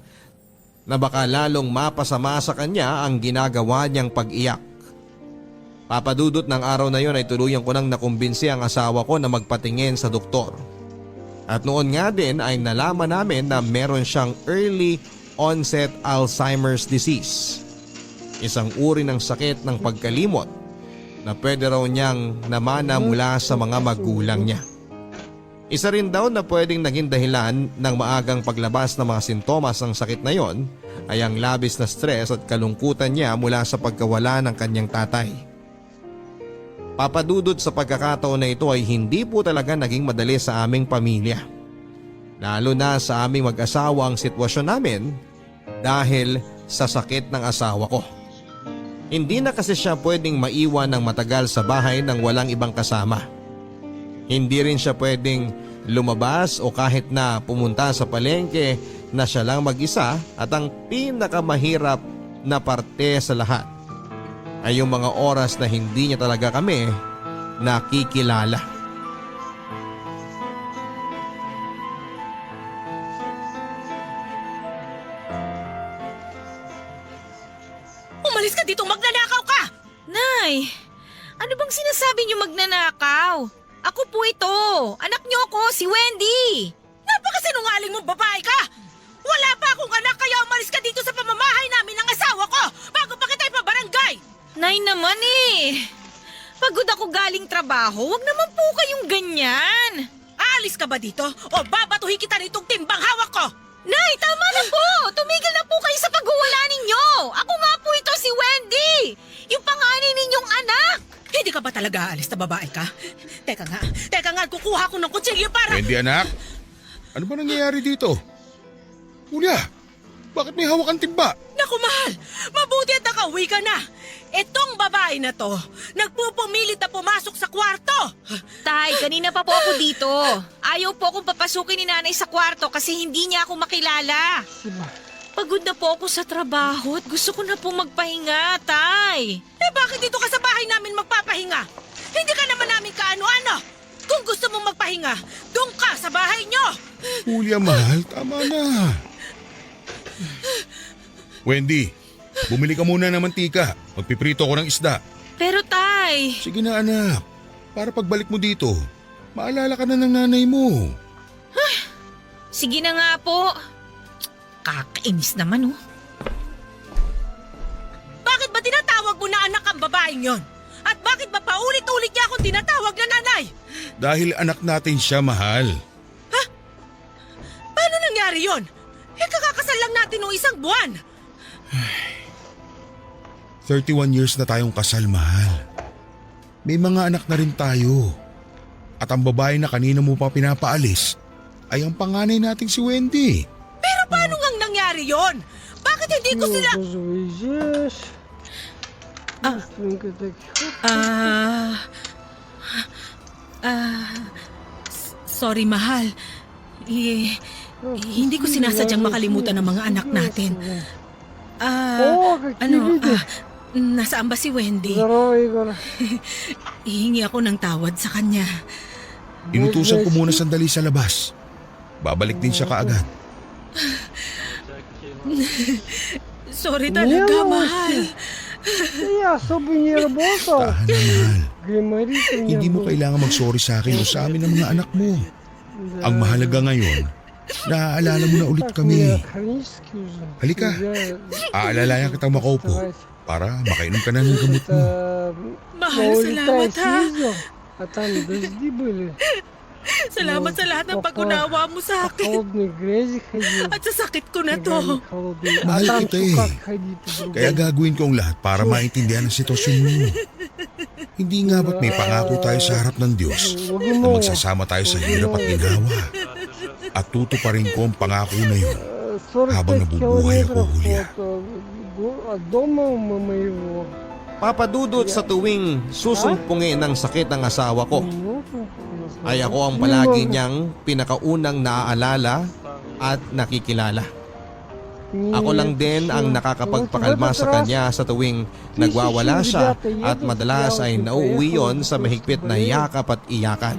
na baka lalong mapasama sa kanya ang ginagawa niyang pag-iyak. Papadudot, ng araw na yon ay tuluyan ko nang nakumbinsi ang asawa ko na magpatingin sa doktor. At noon nga din ay nalaman namin na meron siyang early onset Alzheimer's disease. Isang uri ng sakit ng pagkalimot na pwede raw niyang namana mula sa mga magulang niya. Isa rin daw na pwedeng naging dahilan ng maagang paglabas ng mga sintomas ng sakit na yon ay ang labis na stress at kalungkutan niya mula sa pagkawala ng kanyang tatay. Papadudod sa pagkakataon na ito ay hindi po talaga naging madali sa aming pamilya. Lalo na sa aming mag-asawa ang sitwasyon namin dahil sa sakit ng asawa ko. Hindi na kasi siya pwedeng maiwan ng matagal sa bahay nang walang ibang kasama. Hindi rin siya pwedeng lumabas o kahit na pumunta sa palengke na siya lang mag-isa, at ang pinakamahirap na parte sa lahat ay yung mga oras na hindi niya talaga kami nakikilala. Umalis ka dito, magnanakaw ka! Nay, ano bang sinasabi niyo magnanakaw? Ako po ito. Anak niyo ako, si Wendy. Napakasinungaling mong babae ka! Wala pa akong anak kaya umalis ka dito sa pamamahay namin ng asawa ko bago pa kita ipabarangay! Nay naman eh. Pagod ako galing trabaho, wag naman po kayong ganyan. Aalis ka ba dito o babatuhin kita nitong timbang hawak ko? Nay, tama na po! Tumigil na po kayo sa paghuwala ninyo! Ako nga po ito si Wendy! Yung panganay ninyong anak! Hindi ka ba talaga aalis na babae ka? Teka nga, kukuha ko ng kutsilyo para... Wendy anak, ano ba nangyayari dito? Julia, bakit may hawak ang timba? Naku mahal, mabuti at nakauwi ka na. Itong babae na to, nagpupumilit na pumasok sa kwarto. Tay, kanina pa po ako dito. Ayaw po akong papasukin ni nanay sa kwarto kasi hindi niya ako makilala. Pagod na po ako sa trabaho at gusto ko na po magpahinga, Tay. Eh bakit dito ka sa bahay namin magpapahinga? Hindi ka naman namin kaano-ano. Kung gusto mong magpahinga, doon ka sa bahay nyo. Julia mahal, tama na. Wendy, bumili ka muna ng mantika. Magpiprito ko ng isda. Pero Tay... Sige na anak, para pagbalik mo dito, maalala ka na ng nanay mo. Sige na nga po. Kakainis naman oh. Bakit ba tinatawag mo na anak ang babaeng yon? At bakit ba paulit-ulit niya akong tinatawag na nanay? Dahil anak natin siya, mahal. Paano nangyari yon? Eh kakakasal lang natin nung isang buwan. 31 years na tayong kasal, mahal. May mga anak na rin tayo. At ang babae na kanina mo pa pinapaalis ay ang panganay nating si Wendy. Pero paano ngang nangyari yon? Bakit hindi ko sila... Sorry mahal. Hindi ko sinasadyang makalimutan ng mga anak natin. Nasaan ba si Wendy? Hihingi ako ng tawad sa kanya. Inutusan ko muna sandali sa labas. Babalik din siya kaagad. Sorry talaga, mahal. Tahan na, mahal. Hindi mo kailangan mag-sorry sa akin o sa amin ng mga anak mo. Ang mahalaga ngayon, naaalala mo na ulit kami. Halika, aalalayan kita makaupo para makainom ka na ng gamot mo. Mahal, salamat ha. Salamat sa lahat ng pag-unawa mo sa akin. At sa sakit ko na to. Mahal kita eh. Kaya gagawin ko ang lahat para maintindihan ang sitwasyon mo. Hindi nga ba't may pangako tayo sa harap ng Diyos na magsasama tayo sa hirap at ginawa. At tutuparin ko ang pangako na yun habang nabubuhay ako, Julia. Papadudot sa tuwing susumpungin ng sakit ng asawa ko, ay ako ang palagi niyang pinakaunang naaalala at nakikilala. Ako lang din ang nakakapagpakalma sa kanya sa tuwing nagwawala siya at madalas ay nauuwi yon sa mahigpit na yakap at iyakan.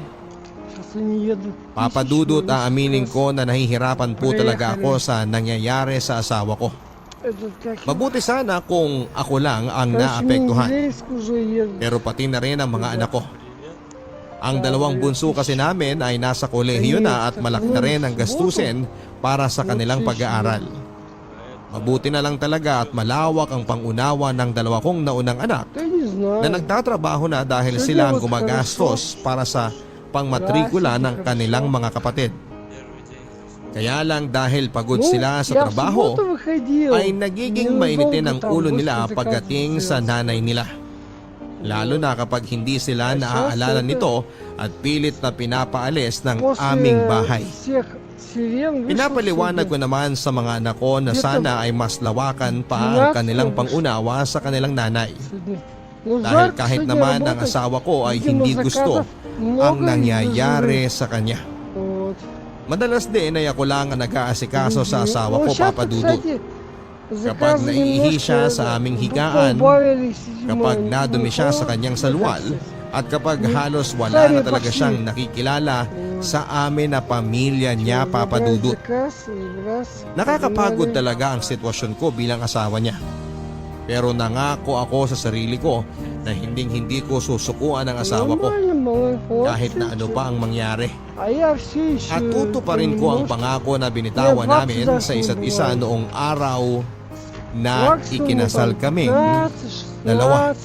Papadudot, aaminin ko na nahihirapan po talaga ako sa nangyayari sa asawa ko. Mabuti sana kung ako lang ang naapektuhan. Pero pati na rin ang mga anak ko. Ang dalawang bunso kasi namin ay nasa kolehiyo na at malaki na rin ang gastusin para sa kanilang pag-aaral. Mabuti na lang talaga at malawak ang pangunawa ng dalawa kong naunang anak Да не знаю. na nagtatrabaho na dahil sila ang gumagastos para sa pangmatrikula ng kanilang mga kapatid. Kaya lang dahil pagod sila sa trabaho ay nagiging mainitin ang ulo nila pagdating sa nanay nila. Lalo na kapag hindi sila naaalala nito at pilit na pinapaalis ng aming bahay. Pinapaliwanag ko naman sa mga anak ko na sana ay mas lawakan pa ang kanilang pangunawa sa kanilang nanay. Dahil kahit naman ang asawa ko ay hindi gusto ang nangyayari sa kanya. Madalas din ay ako lang ang nag-aasikaso sa asawa ko, Papa Dudut. Kapag naiihi siya sa aming higaan, kapag nadumi siya sa kanyang salwal, at kapag halos wala na talaga siyang nakikilala sa amin na pamilya niya, Papa Dudut. Nakakapagod talaga ang sitwasyon ko bilang asawa niya. Pero nangako ako sa sarili ko na hindi ko susukuan ang asawa ko kahit na ano pa ang mangyari. At tutuparin ko ang pangako na binitawan namin sa isa't isa noong araw na ikinasal kaming dalawa.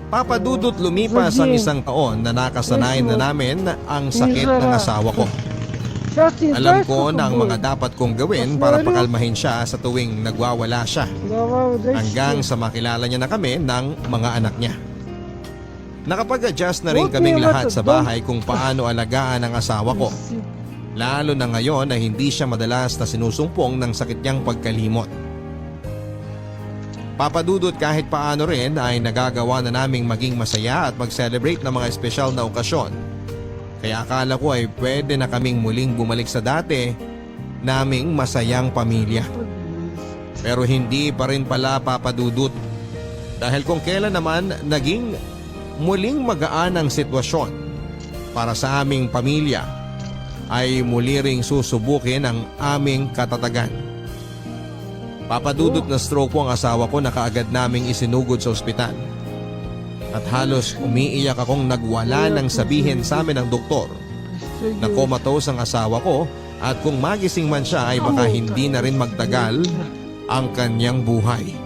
Papa Dudut, lumipas ang isang taon na nakasanay na namin ang sakit ng asawa ko. Alam ko na ang mga dapat kong gawin para pakalmahin siya sa tuwing nagwawala siya hanggang sa makilala niya na kami ng mga anak niya. Nakapag-adjust na rin kaming lahat sa bahay kung paano alagaan ang asawa ko. Lalo na ngayon na hindi siya madalas na sinusumpong ng sakit niyang pagkalimot. Papa Dudut, kahit paano rin ay nagagawa na naming maging masaya at mag-celebrate ng mga espesyal na okasyon. Kaya akala ko ay pwede na kaming muling bumalik sa dati naming masayang pamilya. Pero hindi pa rin pala, Papa Dudut. Dahil kung kailan naman naging muling magaan ang sitwasyon para sa aming pamilya, ay muli ring susubukin ang aming katatagan. Papa Dudut, na stroke po ang asawa ko na kaagad naming isinugod sa ospital. At halos umiiyak akong nagwala nang sabihin sa amin ng doktor na comatose ang asawa ko at kung magising man siya ay baka hindi na rin magtagal ang kanyang buhay.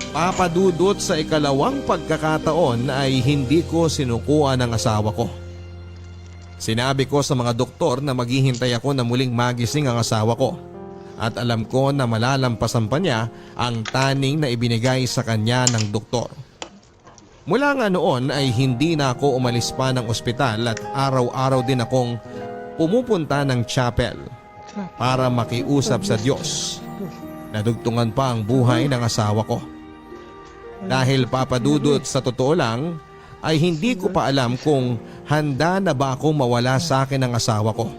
Papa Dudut, sa ikalawang pagkakataon ay hindi ko sinukuan ang asawa ko. Sinabi ko sa mga doktor na maghihintay ako na muling magising ang asawa ko. At alam ko na malalampasan pa niya ang taning na ibinigay sa kanya ng doktor. Mula nga noon ay hindi na ako umalis pa ng ospital at araw-araw din akong pumupunta ng chapel para makiusap sa Diyos. Nadugtungan pa ang buhay ng asawa ko. Dahil, Papa Dudut, sa totoo lang ay hindi ko pa alam kung handa na ba akong mawala sa akin ng asawa ko.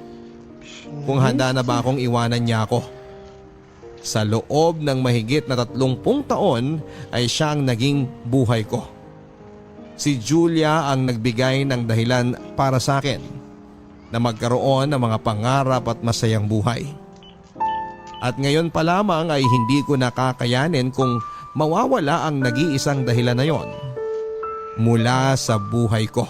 Kung handa na ba akong iwanan niya ako. Sa loob ng mahigit na 30 taon ay siya ang naging buhay ko. Si Julia ang nagbigay ng dahilan para sa akin na magkaroon ng mga pangarap at masayang buhay. At ngayon pa lamang ay hindi ko nakakayanin kung mawawala ang nag-iisang dahilan na yon mula sa buhay ko.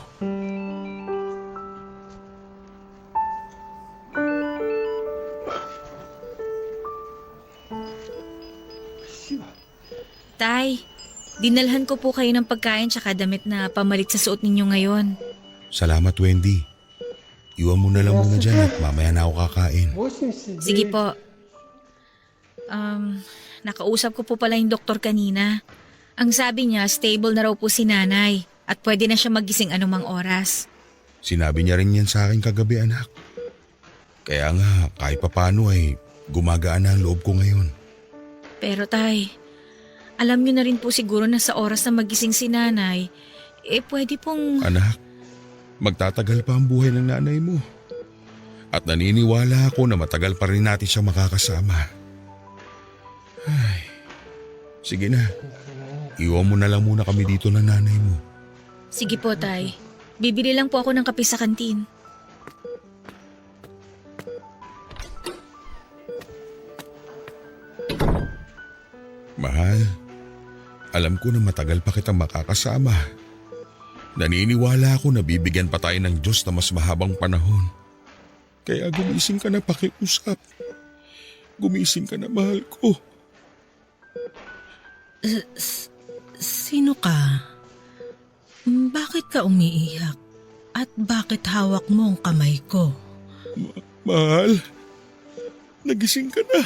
Tay, dinalhan ko po kayo ng pagkain tsaka damit na pamalit sa suot ninyo ngayon. Salamat, Wendy. Iwan mo na lang muna dyan at mamaya na ako kakain. Sige po. Nakausap ko po pala yung doktor kanina. Ang sabi niya, stable na raw po si nanay at pwede na siya magising anumang oras. Sinabi niya rin yan sa akin kagabi, anak. Kaya nga, kahit papano ay gumagaan na ang loob ko ngayon. Pero tay, alam niyo na rin po siguro na sa oras na magising si nanay, pwede pong… Anak, magtatagal pa ang buhay ng nanay mo. At naniniwala ako na matagal pa rin natin siya makakasama. Ay, sige na. Iwan mo na lang muna kami dito ng nanay mo. Sige po tay, bibili lang po ako ng kape sa kantin. Mahal, alam ko na matagal pa kitang makakasama. Naniniwala ako na bibigyan pa tayo ng Diyos na mas mahabang panahon. Kaya gumising ka na, pakiusap. Gumising ka na, mahal ko. Sino ka? Bakit ka umiiyak? At bakit hawak mo ang kamay ko? Mahal, nagising ka na.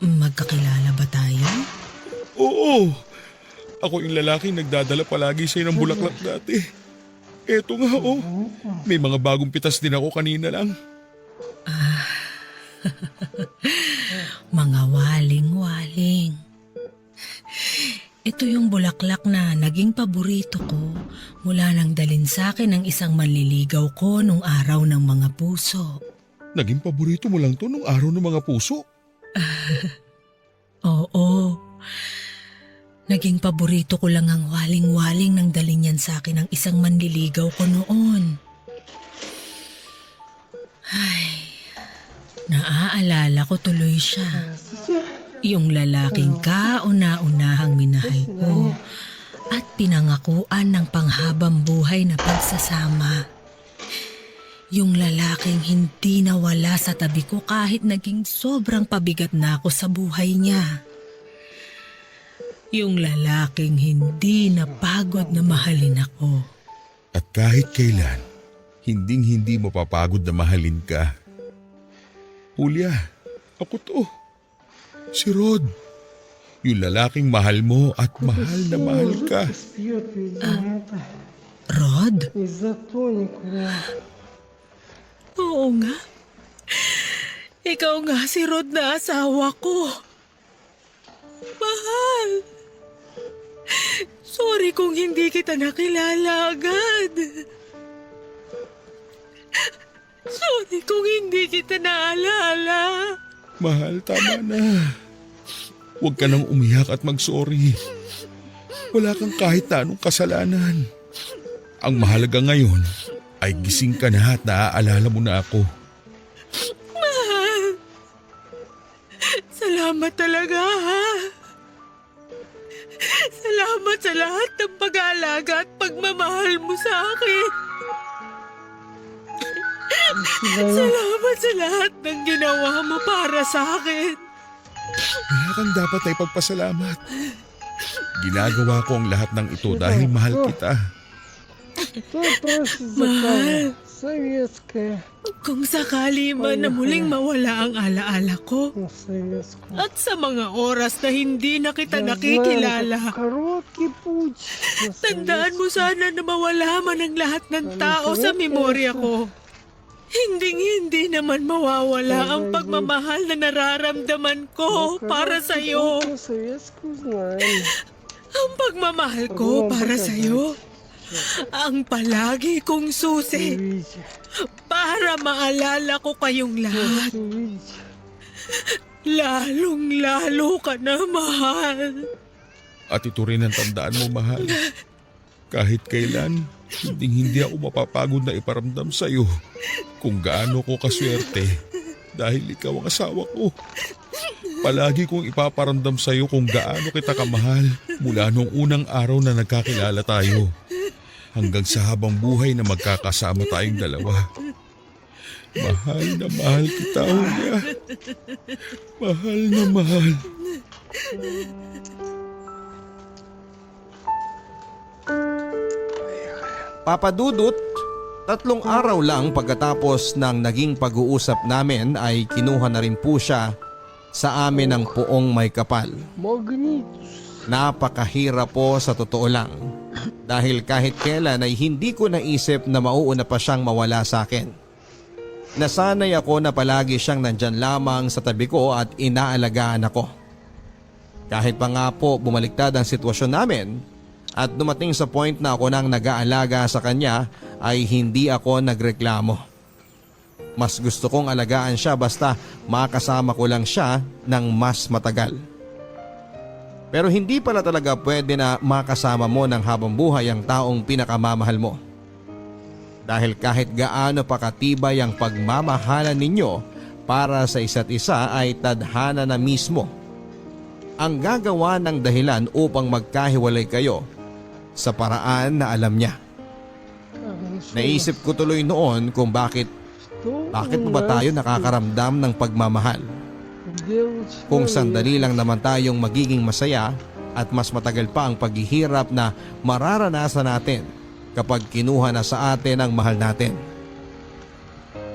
Magkakilala ba tayo? Oo, ako yung lalaking nagdadala palagi sa'yo ng bulaklak dati. Eto nga may mga bagong pitas din ako kanina lang. Mga waling-waling. Ito yung bulaklak na naging paborito ko mula nang dalin sa akin ng isang manliligaw ko nung araw ng mga puso. Naging paborito mo lang to nung araw ng mga puso? Oo. Naging paborito ko lang ang waling-waling nang dalin yan sa akin ng isang manliligaw ko noon. Ay, naaalala ko tuloy siya. Yung lalaking kauna-unahang minahal ko at pinangakuan ng panghabang buhay na pagsasama. Yung lalaking hindi nawala sa tabi ko kahit naging sobrang pabigat na ako sa buhay niya. Yung lalaking hindi napagod na mahalin ako. At kahit kailan, hinding-hindi mapapagod na mahalin ka. Julia, ako to. Si Rod. Yung lalaking mahal mo at mahal na mahal ka. Rod? Из-за Тоника. Oo nga. Ikaw nga si Rod na asawa ko. Mahal. Sorry kung hindi kita nakilala agad. Sorry kung hindi kita naalala. Mahal, tama na. Huwag ka nang umiyak at mag-sorry. Wala kang kahit na anong kasalanan. Ang mahalaga ngayon ay gising ka na at naaalala mo na ako. Mahal. Salamat talaga, ha? Salamat sa lahat ng pag-aalaga at pagmamahal mo sa akin. Salamat sa lahat ng ginawa mo para sa akin. Wala kang dapat ay pagpasalamat. Ginagawa ko ang lahat ng ito dahil mahal kita. Кто просит Mahal. заказа? Советская. Kung sakali man na muling mawala ang alaala ko Советская. at sa mga oras na hindi na kita Я знаю, nakikilala, это короткий путь. на tandaan mo sana na mawala man ang lahat ng tao sa memorya ko. Hinding-hindi naman mawawala ang pagmamahal na nararamdaman ko para sa iyo. Советскую знаем. Ang pagmamahal ko para sa iyo. Ang palagi kong susi Увидите. para maalala ko kayong lahat. Увидите. Lalong-lalo ka na, mahal. At ito rin ang tandaan mo, mahal. Kahit kailan, hindi ako mapapagod na iparamdam sa iyo kung gaano ko kaswerte dahil ikaw ang asawa ko. Palagi kong ipaparamdam sa iyo kung gaano kita kamahal mula nung unang araw na nagkakilala tayo hanggang sa habang buhay na magkakasama tayong dalawa. Mahal na mahal kita, Julia. Mahal na mahal. Papadudot, 3 araw lang pagkatapos ng naging pag-uusap namin ay kinuha na rin po siya sa amin ng poong may kapal. Магнитус. Napakahirap po sa totoo lang dahil kahit kailan ay hindi ko naisip na mauuna pa siyang mawala sa akin. Nasanay ako na palagi siyang nandyan lamang sa tabi ko at inaalagaan ako. Kahit pa nga po bumaliktad ang sitwasyon namin at dumating sa point na ako nang nag-aalaga sa kanya ay hindi ako nagreklamo. Mas gusto kong alagaan siya basta makasama ko lang siya ng mas matagal. Pero hindi pala talaga pwede na makasama mo ng habang buhay ang taong pinakamamahal mo. Dahil kahit gaano pa katibay ang pagmamahalan ninyo para sa isa't isa ay tadhana na mismo ang gagawa ng dahilan upang magkahiwalay kayo sa paraan na alam niya. Naisip ko tuloy noon kung bakit pa ba tayo nakakaramdam ng pagmamahal. Kung sandali lang naman tayong magiging masaya at mas matagal pa ang paghihirap na mararanasan natin kapag kinuha na sa atin ang mahal natin.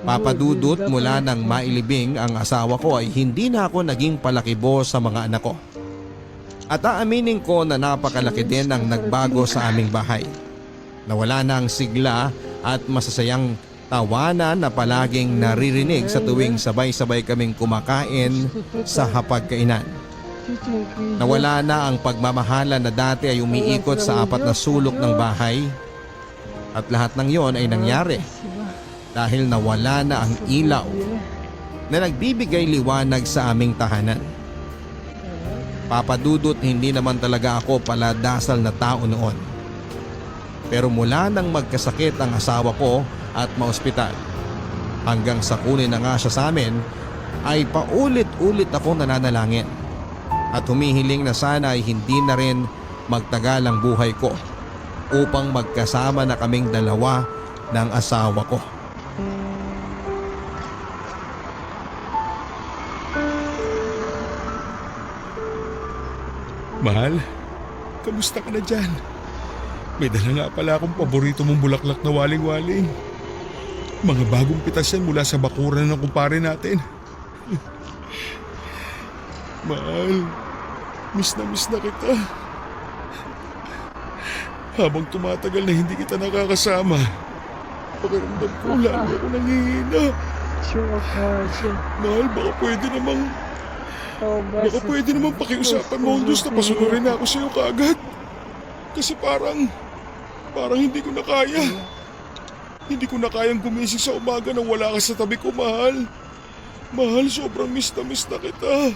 Papadudot mula nang mailibing ang asawa ko ay hindi na ako naging palakibo sa mga anak ko. At aaminin ko na napakalaki din ang nagbago sa aming bahay. Nawala na ang sigla at masasayang tawanan na palaging naririnig sa tuwing sabay-sabay kaming kumakain sa hapagkainan. Nawala na ang pagmamahala na dati ay umiikot sa 4 na sulok ng bahay. At lahat ng yon ay nangyari dahil nawala na ang ilaw na nagbibigay liwanag sa aming tahanan. Papadudot, hindi naman talaga ako paladasal na tao noon. Pero mula nang magkasakit ang asawa ko at maospital, hanggang sa kunin na nga siya sa amin, ay paulit-ulit akong nananalangin at humihiling na sana ay hindi na rin magtagal ang buhay ko upang magkasama na kaming dalawa ng asawa ko. Mahal, kamusta ka na dyan? May dala nga pala akong paborito mong bulaklak na waling-waling. Mga bagong pitas yan mula sa bakuran ng kumpare natin. Mahal, miss na kita. Habang tumatagal na hindi kita nakakasama, pakiramdam ko lalo ako nanghihina. Mahal, baka pwede namang pakiusapan mo ang Diyos na pasunurin na ako sa iyo kaagad. Kasi parang hindi ko na kaya. Hindi ko na kayang gumising sa umaga nang wala ka sa tabi ko, mahal. Mahal, sobrang miss na kita.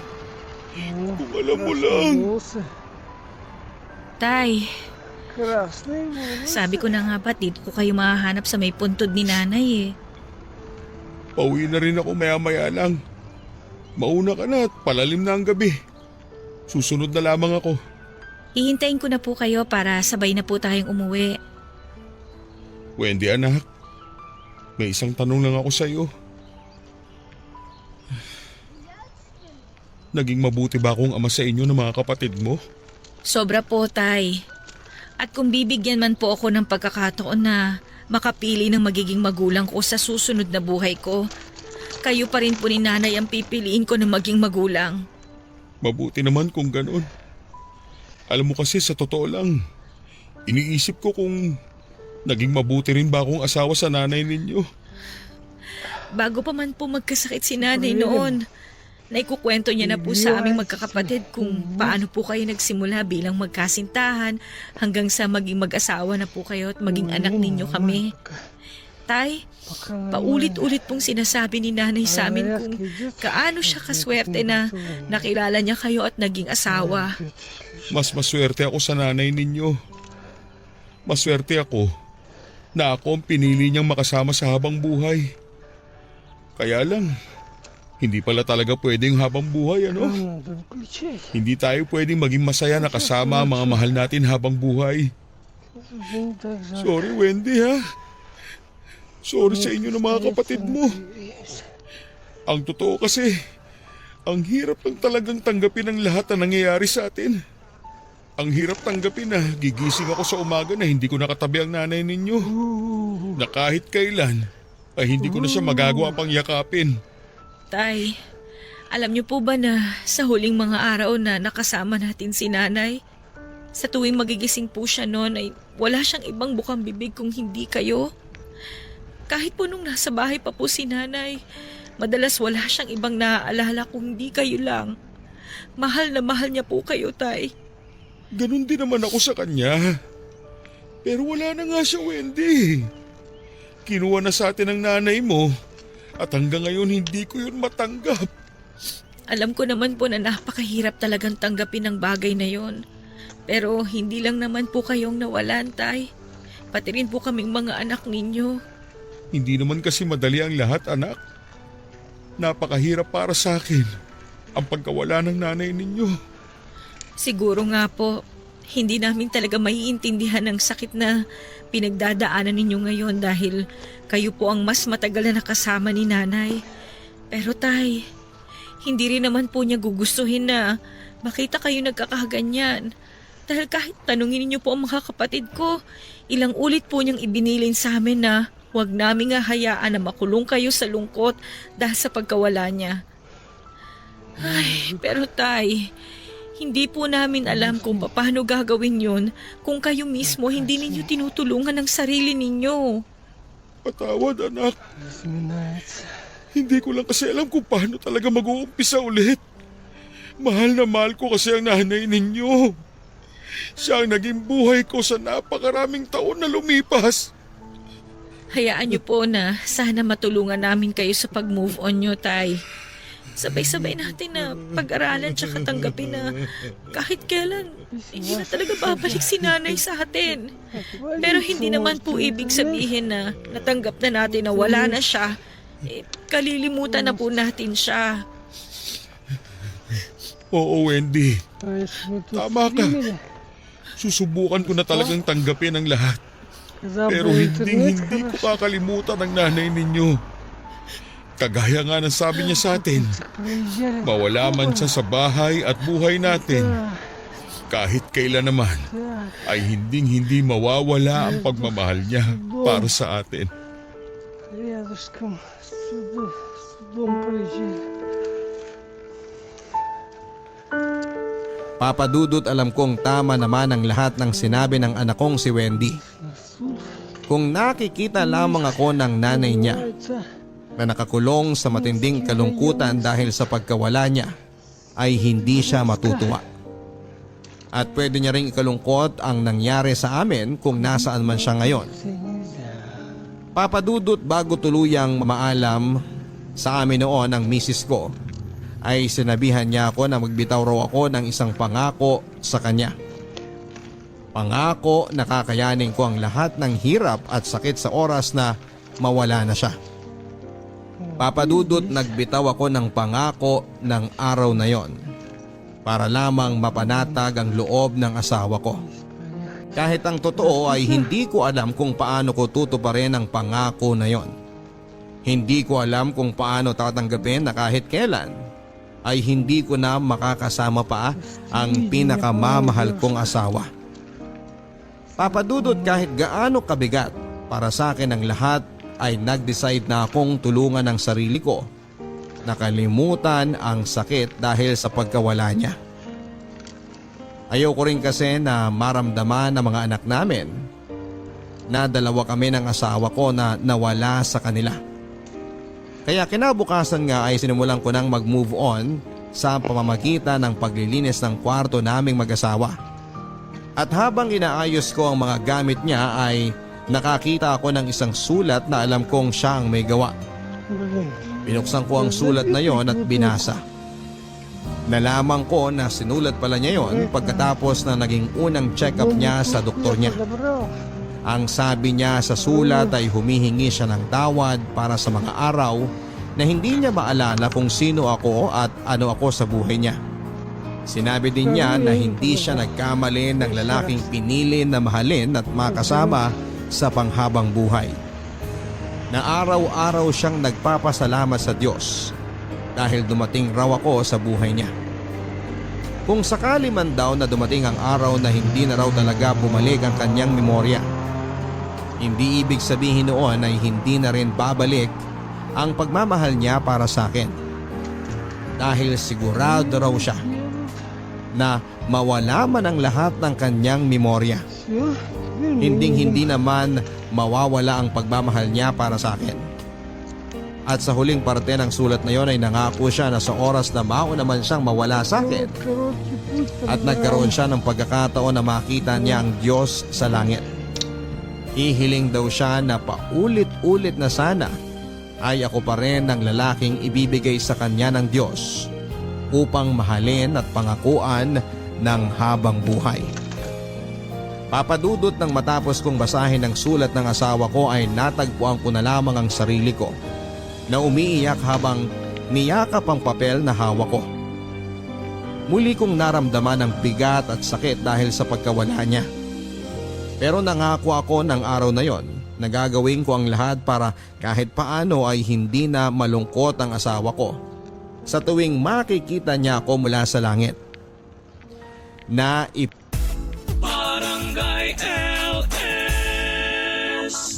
Kung alam mo lang. Tay, sabi ko na nga ba dito ko kayo mahahanap sa may puntod ni nanay eh. Pauwi na rin ako maya-maya lang. Mauna ka na at palalim na ang gabi. Susunod na lamang ako. Hihintayin ko na po kayo para sabay na po tayong umuwi. Wendy anak, may isang tanong lang ako sa iyo. Naging mabuti ba akong ama sa inyo ng mga kapatid mo? Sobra po, Tay. At kung bibigyan man po ako ng pagkakataon na makapili ng magiging magulang ko sa susunod na buhay ko, kayo pa rin po ni nanay ang pipiliin ko na maging magulang. Mabuti naman kung ganon. Alam mo kasi sa totoo lang, iniisip ko kung naging mabuti rin ba akong asawa sa nanay ninyo. Bago pa man po magkasakit si nanay noon, naikukwento niya na po sa aming magkakapatid kung paano po kayo nagsimula bilang magkasintahan hanggang sa maging mag-asawa na po kayo at maging anak ninyo kami. Tay, paulit-ulit pong sinasabi ni nanay sa amin kung kaano siya kaswerte na nakilala niya kayo at naging asawa. Mas maswerte ako sa nanay ninyo. Maswerte ako na ako ang pinili niyang makasama sa habang buhay. Kaya lang, hindi pala talaga pwedeng habang buhay, ano? Hindi tayo pwedeng maging masaya na kasama ang mga mahal natin habang buhay. Sorry, Wendy, ha? Sorry sa inyo ng mga kapatid mo. Ang totoo kasi, ang hirap lang talagang tanggapin ang lahat na nangyayari sa atin. Ang hirap tanggapin na gigising ako sa umaga na hindi ko nakatabi ang nanay ninyo. Na kahit kailan ay hindi ko na siya magagawa pang yakapin. Tay, alam niyo po ba na sa huling mga araw na nakasama natin si nanay, sa tuwing magigising po siya noon ay wala siyang ibang bukang bibig kung hindi kayo? Kahit po nung nasa bahay pa po si nanay, madalas wala siyang ibang naaalala kung hindi kayo lang. Mahal na mahal niya po kayo, Tay. Ganun din naman ako sa kanya. Pero wala na nga siya, Wendy. Kinuha na sa atin ang nanay mo at hanggang ngayon hindi ko yun matanggap. Alam ko naman po na napakahirap talagang tanggapin ang bagay na yon. Pero hindi lang naman po kayong nawalan, Tay. Pati rin po kaming mga anak ninyo. Hindi naman kasi madali ang lahat, anak. Napakahirap para sa akin ang pagkawala ng nanay ninyo. Siguro nga po, Hindi namin talaga maiintindihan ang sakit na pinagdadaanan ninyo ngayon dahil kayo po ang mas matagal na nakasama ni nanay. Pero tay, hindi rin naman po niya gugustuhin na makita kayo nagkakaganyan. Dahil kahit tanungin niyo po ang mga kapatid ko, ilang ulit po niyang ibinilin sa amin na huwag namin nga hayaan na makulong kayo sa lungkot dahil sa pagkawala niya. Ay, pero tay, hindi po namin alam kung paano gagawin yun kung kayo mismo hindi ninyo tinutulungan ang sarili ninyo. Patawad anak, Yes, Minats. hindi ko lang kasi alam kung paano talaga mag-uumpisa ulit. Mahal na mahal ko kasi ang nanay ninyo. Siya ang naging buhay ko sa napakaraming taon na lumipas. Hayaan niyo po na sana matulungan namin kayo sa pag-move on niyo, tay. Sabay-sabay natin na pag-aralan tsaka tanggapin na kahit kailan hindi na talaga babalik si nanay sa atin. Pero hindi naman po ibig sabihin na natanggap na natin na wala na siya. Kalilimutan na po natin siya. Oo, Wendy. Tama ka. Tama Susubukan ko na talagang tanggapin ang lahat. Pero hindi ko kakalimutan ang nanay ninyo. Kagaya nga ng sabi niya sa atin, mawala man siya sa bahay at buhay natin, kahit kailan naman ay hindi mawawala ang pagmamahal niya para sa atin. Рядышком с дом приезжали. Papa Dudut, alam kong tama naman ang lahat ng sinabi ng anak kong si Wendy. Kung nakikita lamang ako ng nanay niya na nakakulong sa matinding kalungkutan dahil sa pagkawala niya, ay hindi siya matutuwa. At pwede niya ring ikalungkot ang nangyari sa amin kung nasaan man siya ngayon. Papa Dudut, bago tuluyang maalam sa amin noon ang misis ko, ay sinabihan niya ako na magbitaw raw ako ng isang pangako sa kanya. Pangako na kakayanin ko ang lahat ng hirap at sakit sa oras na mawala na siya. Papa Dudut, nagbitaw ako ng pangako ng araw na yon para lamang mapanatag ang loob ng asawa ko. Kahit ang totoo ay hindi ko alam kung paano ko tutuparin ang pangako na yon. Hindi ko alam kung paano tatanggapin na kahit kailan ay hindi ko na makakasama pa ang pinakamamahal kong asawa. Papa Dudut, kahit gaano kabigat para sa akin ang lahat, ay nag-decide na akong tulungan ang sarili ko. Nakalimutan ang sakit dahil sa pagkawala niya. Ayoko rin kasi na maramdaman ng mga anak namin na dalawa kami ng asawa ko na nawala sa kanila. Kaya kinabukasan nga ay sinimulan ko nang mag-move on sa pamamagitan ng paglilinis ng kwarto naming mag-asawa. At habang inaayos ko ang mga gamit niya ay nakakita ako ng isang sulat na alam kong siya ang may gawa. Binuksan ko ang sulat na yon at binasa. Nalaman ko na sinulat pala niya yon pagkatapos na naging unang check-up niya sa doktor niya. Ang sabi niya sa sulat ay humihingi siya ng tawad para sa mga araw na hindi niya maalala kung sino ako at ano ako sa buhay niya. Sinabi din niya na hindi siya nagkamali ng lalaking pinili na mahalin at makasama sa panghabang buhay. Na araw-araw siyang nagpapasalamat sa Diyos dahil dumating raw ako sa buhay niya. Kung sakali man daw na dumating ang araw na hindi na raw talaga bumalik ang kanyang memorya, hindi ibig sabihin noon ay hindi na rin babalik ang pagmamahal niya para sa akin. Dahil sigurado raw siya na mawala man ang lahat ng kanyang memorya. Hinding-hindi naman mawawala ang pagmamahal niya para sa akin. At sa huling parte ng sulat na yon ay nangako siya na sa oras na mauna man siyang mawala sa akin at nagkaroon siya ng pagkakataon na makita niya ang Diyos sa langit. Hihiling daw siya na paulit-ulit na sana ay ako pa rin ang lalaking ibibigay sa kanya ng Diyos upang mahalin at pangakuan ng habang buhay. Papa Dudut, nang matapos kong basahin ang sulat ng asawa ko ay natagpuan ko na lamang ang sarili ko na umiiyak habang niyakap ang papel na hawak ko. Muli kong naramdaman ang bigat at sakit dahil sa pagkawala niya. Pero nangako ako ng araw na yon na gagawin ko ang lahat para kahit paano ay hindi na malungkot ang asawa ko sa tuwing makikita niya ako mula sa langit. Barangay LS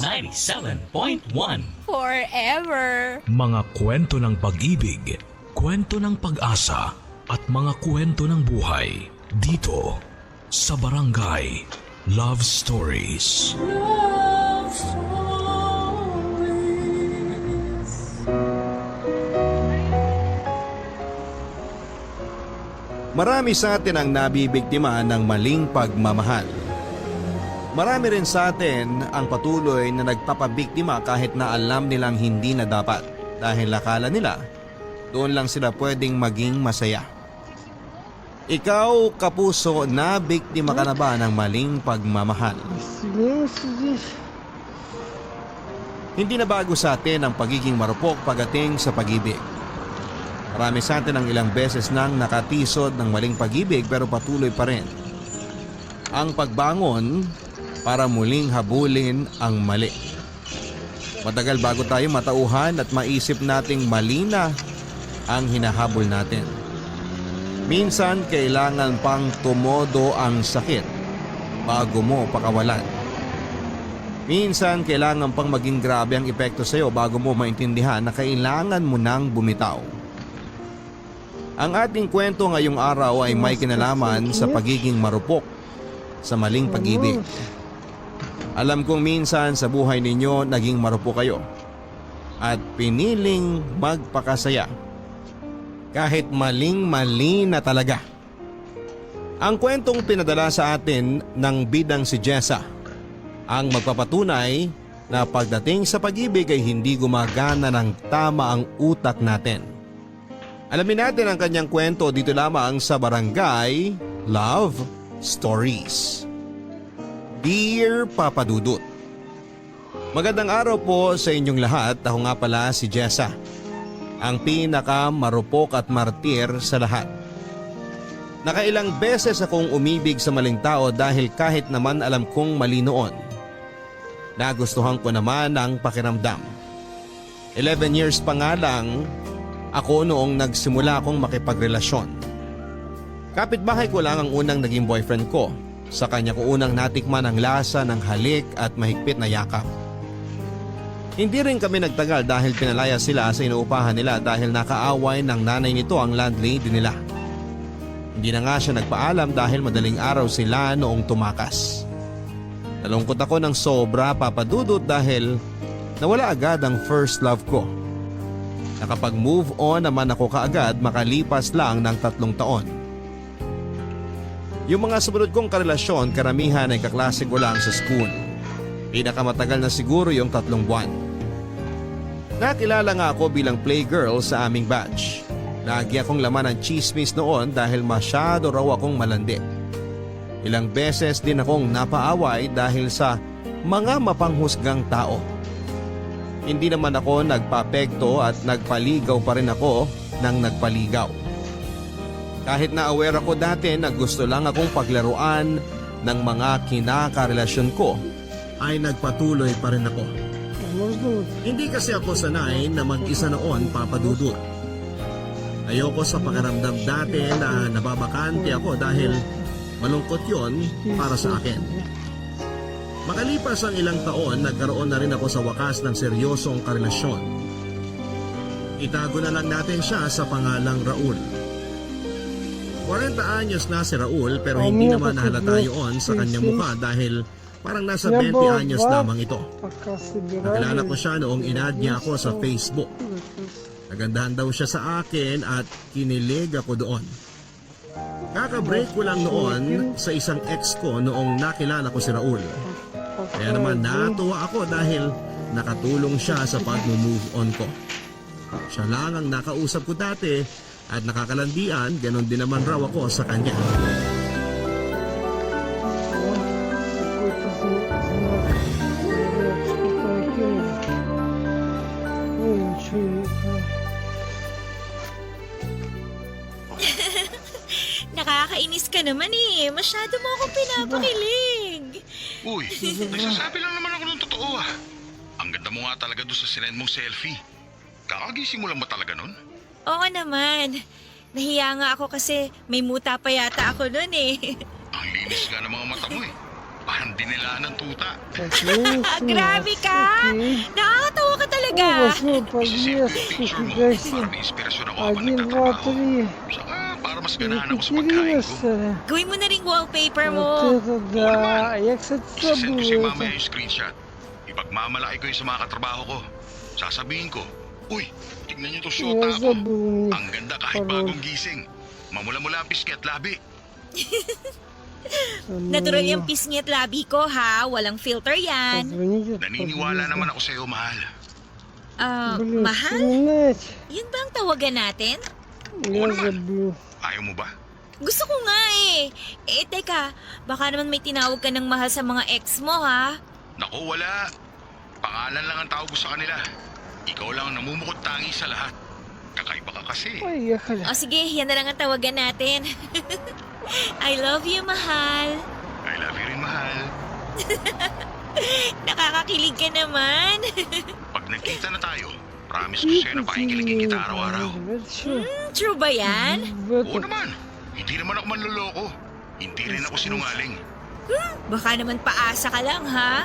97.1. Forever. Mga kwento ng pag-ibig, kwento ng pag-asa at mga kwento ng buhay dito sa Barangay Love Stories. Love stories. Marami sa atin ang nabibiktima ng maling pagmamahal. Marami rin sa atin ang patuloy na nagpapabiktima kahit na alam nilang hindi na dapat dahil akala nila doon lang sila pwedeng maging masaya. Ikaw, kapuso, na biktima ka na ba ng maling pagmamahal? Hindi na bago sa atin ang pagiging marupok pagdating sa pag-ibig. Marami sa atin ang ilang beses nang nakatisod ng maling pag-ibig pero patuloy pa rin ang pagbangon para muling habulin ang mali. Matagal bago tayo matauhan at maisip nating mali na ang hinahabol natin. Minsan kailangan pang tumodo ang sakit bago mo pakawalan. Minsan kailangan pang maging grabe ang epekto sa iyo bago mo maintindihan na kailangan mo nang bumitaw. Ang ating kwento ngayong araw ay may kinalaman sa pagiging marupok sa maling pag-ibig. Alam kong minsan sa buhay ninyo naging marupok kayo at piniling magpakasaya kahit maling-mali na talaga. Ang kwentong pinadala sa atin ng bidang si Jessa ang magpapatunay na pagdating sa pag-ibig ay hindi gumagana ng tama ang utak natin. Alamin natin ang kanyang kwento dito lamang sa Barangay Love Stories. Dear Papa Dudut, magandang araw po sa inyong lahat. Ako nga pala si Jessa, ang pinaka-marupok at martir sa lahat. Nakailang beses akong umibig sa maling tao dahil kahit naman alam kong mali noon, nagustuhan ko naman ang pakiramdam. 11 years pa nga lang ako noong nagsimula akong makipagrelasyon. Kapitbahay ko lang ang unang naging boyfriend ko. Sa kanya ko unang natikman ang lasa ng halik at mahigpit na yakap. Hindi rin kami nagtagal dahil pinalaya sila sa inuupahan nila dahil nakaaway ng nanay nito ang landlady nila. Hindi na nga siya nagpaalam dahil madaling araw sila noong tumakas. Nalungkot ako ng sobra, Papa Dudut, dahil nawala agad ang first love ko. Nakapag-move on naman ako kaagad makalipas lang ng 3 taon. Yung mga sumunod kong karelasyon, karamihan ay kaklase ko lang sa school. Pinakamatagal na siguro yung 3 buwan. Nakilala nga ako bilang playgirl sa aming batch. Lagi akong laman ng chismis noon dahil masyado raw akong malandi. Ilang beses din akong napaaway dahil sa mga mapanghusgang tao. Hindi naman ako nagpapekto at nagpaligaw pa rin ako ng nagpaligaw. Kahit na aware ako dati na gusto lang akong paglaruan ng mga kinakarelasyon ko, ay nagpatuloy pa rin ako. Hindi kasi ako sanay na mag-isa noon, Papa Dudut. Ayoko sa pakiramdam dati na nababakante ako dahil malungkot yon para sa akin. Makalipas ang ilang taon, nagkaroon na rin ako sa wakas ng seryosong karelasyon. Itago na lang natin siya sa pangalang Raul. 40 anyos na si Raul pero hindi naman nahalata yun sa kanyang mukha dahil parang nasa 20 anyos lamang ito. Nakilala ko siya noong in-add niya ako sa Facebook. Nagandahan daw siya sa akin at kinilig ako doon. Kaka-break ko lang noon sa isang ex ko noong nakilala ko si Raul. Kaya naman natuwa ako dahil nakatulong siya sa pag-move on ko. Siya lang ang nakausap ko dati at nakakalandian, ganon din naman raw ako sa kanya. Nakakainis ka naman eh. Masyado mo akong pinapakilig. Uy, nagsasabi lang naman ako ng totoo ah. Ang ganda mo nga talaga doon sa sinend mong selfie. Kakagising mo lang ba talaga nun? Oo naman. Nahiya nga ako kasi may muta pa yata ako nun eh. Ang linis nga ng mga mata mo eh. Parang dinilaan ng tuta. Grabe ka! Nakakatawa ka talaga. Isisave ko yung picture mo para may inspirasyon ako habang nagtatrabaho. Saka para mas ganahan ako sa pagkain ko. Gawin mo na ring wallpaper mo. Isasend ko sa'yo mamaya yung screenshot. Ipagmamalaki ko yung sa mga katrabaho ko. Sasabihin ko, uy, tignan niyo to syota ako. Ang ganda kahit bagong gising. Mamula-mula ang pisngi at labi. Natural yung pisngi at labi ko ha. Walang filter yan. Naniniwala naman ako sa'yo, mahal. Mahal? Yun ba ang tawagan natin? Oo naman. Ayaw mo ba? Gusto ko nga eh. Teka, baka naman may tinawag ka ng mahal sa mga ex mo ha? Naku, wala. Pangalan lang ang tawag ko sa kanila. Ikaw lang ang namumukod tangi sa lahat. Kakaiba ka kasi. O sige, yan na lang ang tawagan natin. I love you, mahal. I love you rin, mahal. Nakakakilig ka naman. Pag nagkita na tayo, promise ko sa'yo na pakikiligin kita araw-araw. True ba yan? Oo naman. Hindi naman ako manloloko. Hindi rin ako sinungaling. Baka naman paasa ka lang ha?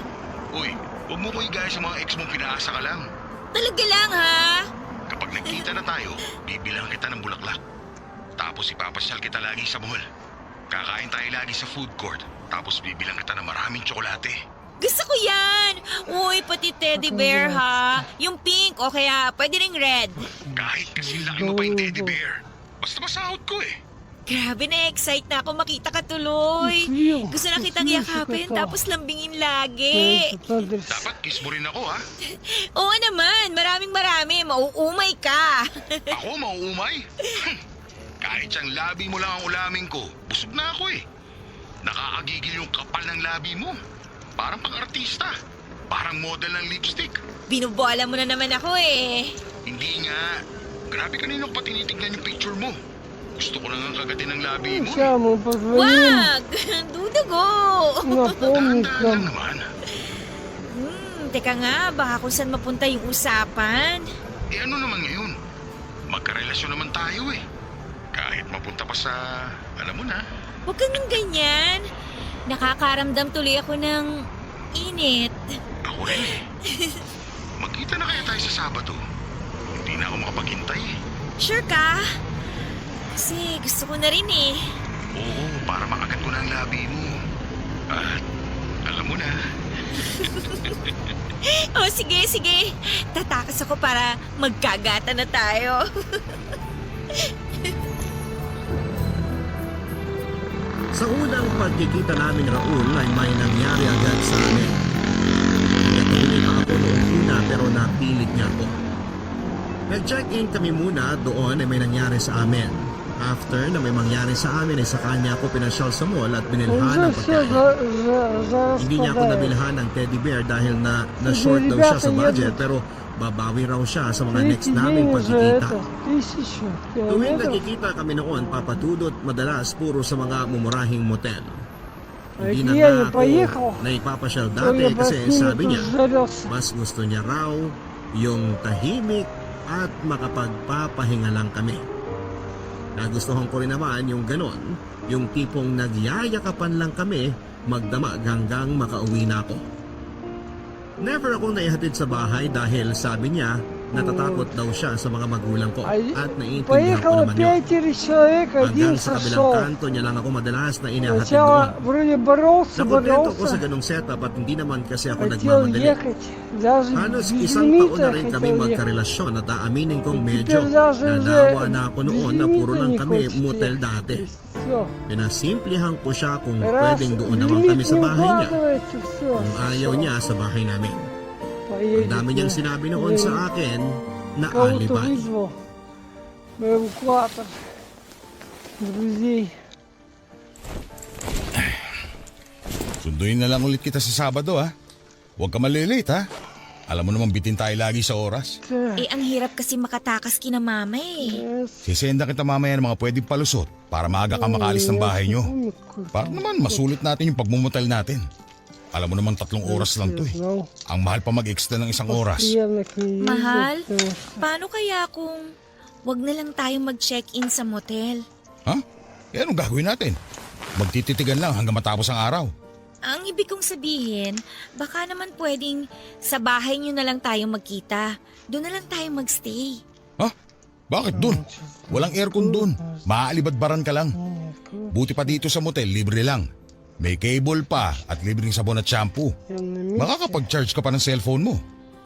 Uy, huwag mo ko igaya sa mga ex mong pinaasa ka lang. Talaga lang ha? Kapag nagkita na tayo, bibilang kita ng bulaklak. Tapos ipapasyal kita lagi sa mall. Kakain tayo lagi sa food court. Tapos bibilang kita ng maraming tsokolate. Gusto ko yan! Uy, pati teddy bear ha? Yung pink o kaya pwede ring red. Kahit kasi laki mo pa yung teddy bear. Basta masahod ko eh. Grabe na-excite na ako makita ka tuloy. Gusto na kitang yakapin tapos lambingin lagi. Dapat kiss mo rin ako ha. Oo naman, maraming mauumay ka. Ako mauumay? Kahit siyang labi mo lang ang ulamin ko, busog na ako eh. Nakakagigil yung kapal ng labi mo. Parang pang-artista. Parang model ng lipstick. Binubola mo na naman ako eh. Hindi nga. Grabe kanina ko pa tinitignan yung picture mo. Gusto ko lang ang kagatin ng labi mo. Wag! Dudugo! Dahan-dahan lang naman. Teka nga, baka kung saan mapunta yung usapan. Eh ano naman ngayon? Magkarelasyon naman tayo eh. Kahit mapunta pa sa, alam mo na. Huwag kang ganyan. Nakakaramdam tuloy ako ng init. Ako rin eh. Magkita na kaya tayo sa Sabado. Hindi na ako makapaghintay eh. Sure ka? Kasi gusto ko na rin eh. Oo, para makagat ko na ang labi mo. At alam mo na. Sige. Tatakas ako para magkagata na tayo. Sa unang pagkikita namin Raul ay may nangyari agad sa amin. Nagtuloy pa ako noong una pero napilit niya ako. Nag-check-in kami muna doon ay may nangyari sa amin. After na may mangyari sa amin ay sa kanya ako pinasyal sa mall at binilhan ng pagkain. Hindi niya ako nabilhan ng teddy bear dahil na-short daw siya sa budget pero babawi raw siya sa mga next naming pagkikita. Tuwing nagkikita kami noon, papatudot madalas puro sa mga mumurahing motel. Hindi na nga ako naipapasyal dati kasi sabi niya, mas gusto niya raw yung tahimik at makapagpapahinga lang kami. Nagustuhan ko rin naman yung ganon, yung tipong nagyayakapan lang kami magdamag hanggang makauwi na ako. Never akong naihatid sa bahay dahil sabi niya natatakot daw siya sa mga magulang ko at naiintindihan ko naman yun. Hanggang sa kabilang kanto niya lang ako madalas na inihatid doon. Nakontento ko sa ganong setup at hindi naman kasi ako nagmamadali. Halos isang taon na rin kami magkarelasyon at aaminin kong medyo nanawa na ako noon na puro lang kami motel dati. Pinasimplihan ko siya kung pwedeng doon naman kami sa bahay niya. Kung ayaw niya sa bahay namin. Ang dami niyang sinabi noon sa akin na alibay. Sunduin na lang ulit kita sa Sabado ha. Huwag ka malilate ha. Alam mo naman bitin tayo lagi sa oras. Eh, ang hirap kasi makatakas kina mama eh. Sisenda kita mamaya ng mga pwedeng palusot para maaga ka makalis ng bahay nyo. Para naman masulit natin yung pagmumutal natin. Alam mo naman 3 oras lang to eh. Ang mahal pa mag-extend ng 1 oras. Mahal, paano kaya kung wag na lang tayo mag-check-in sa motel? Ha? Eh anong gagawin natin? Magtititigan lang hanggang matapos ang araw. Ang ibig kong sabihin, baka naman pwedeng sa bahay nyo na lang tayo magkita. Doon na lang tayo magstay. Ha? Bakit dun? Walang aircon dun. Maaalibadbaran ka lang. Buti pa dito sa motel, libre lang. May cable pa at libreng sabon at shampoo. Makakapag-charge ka pa ng cellphone mo.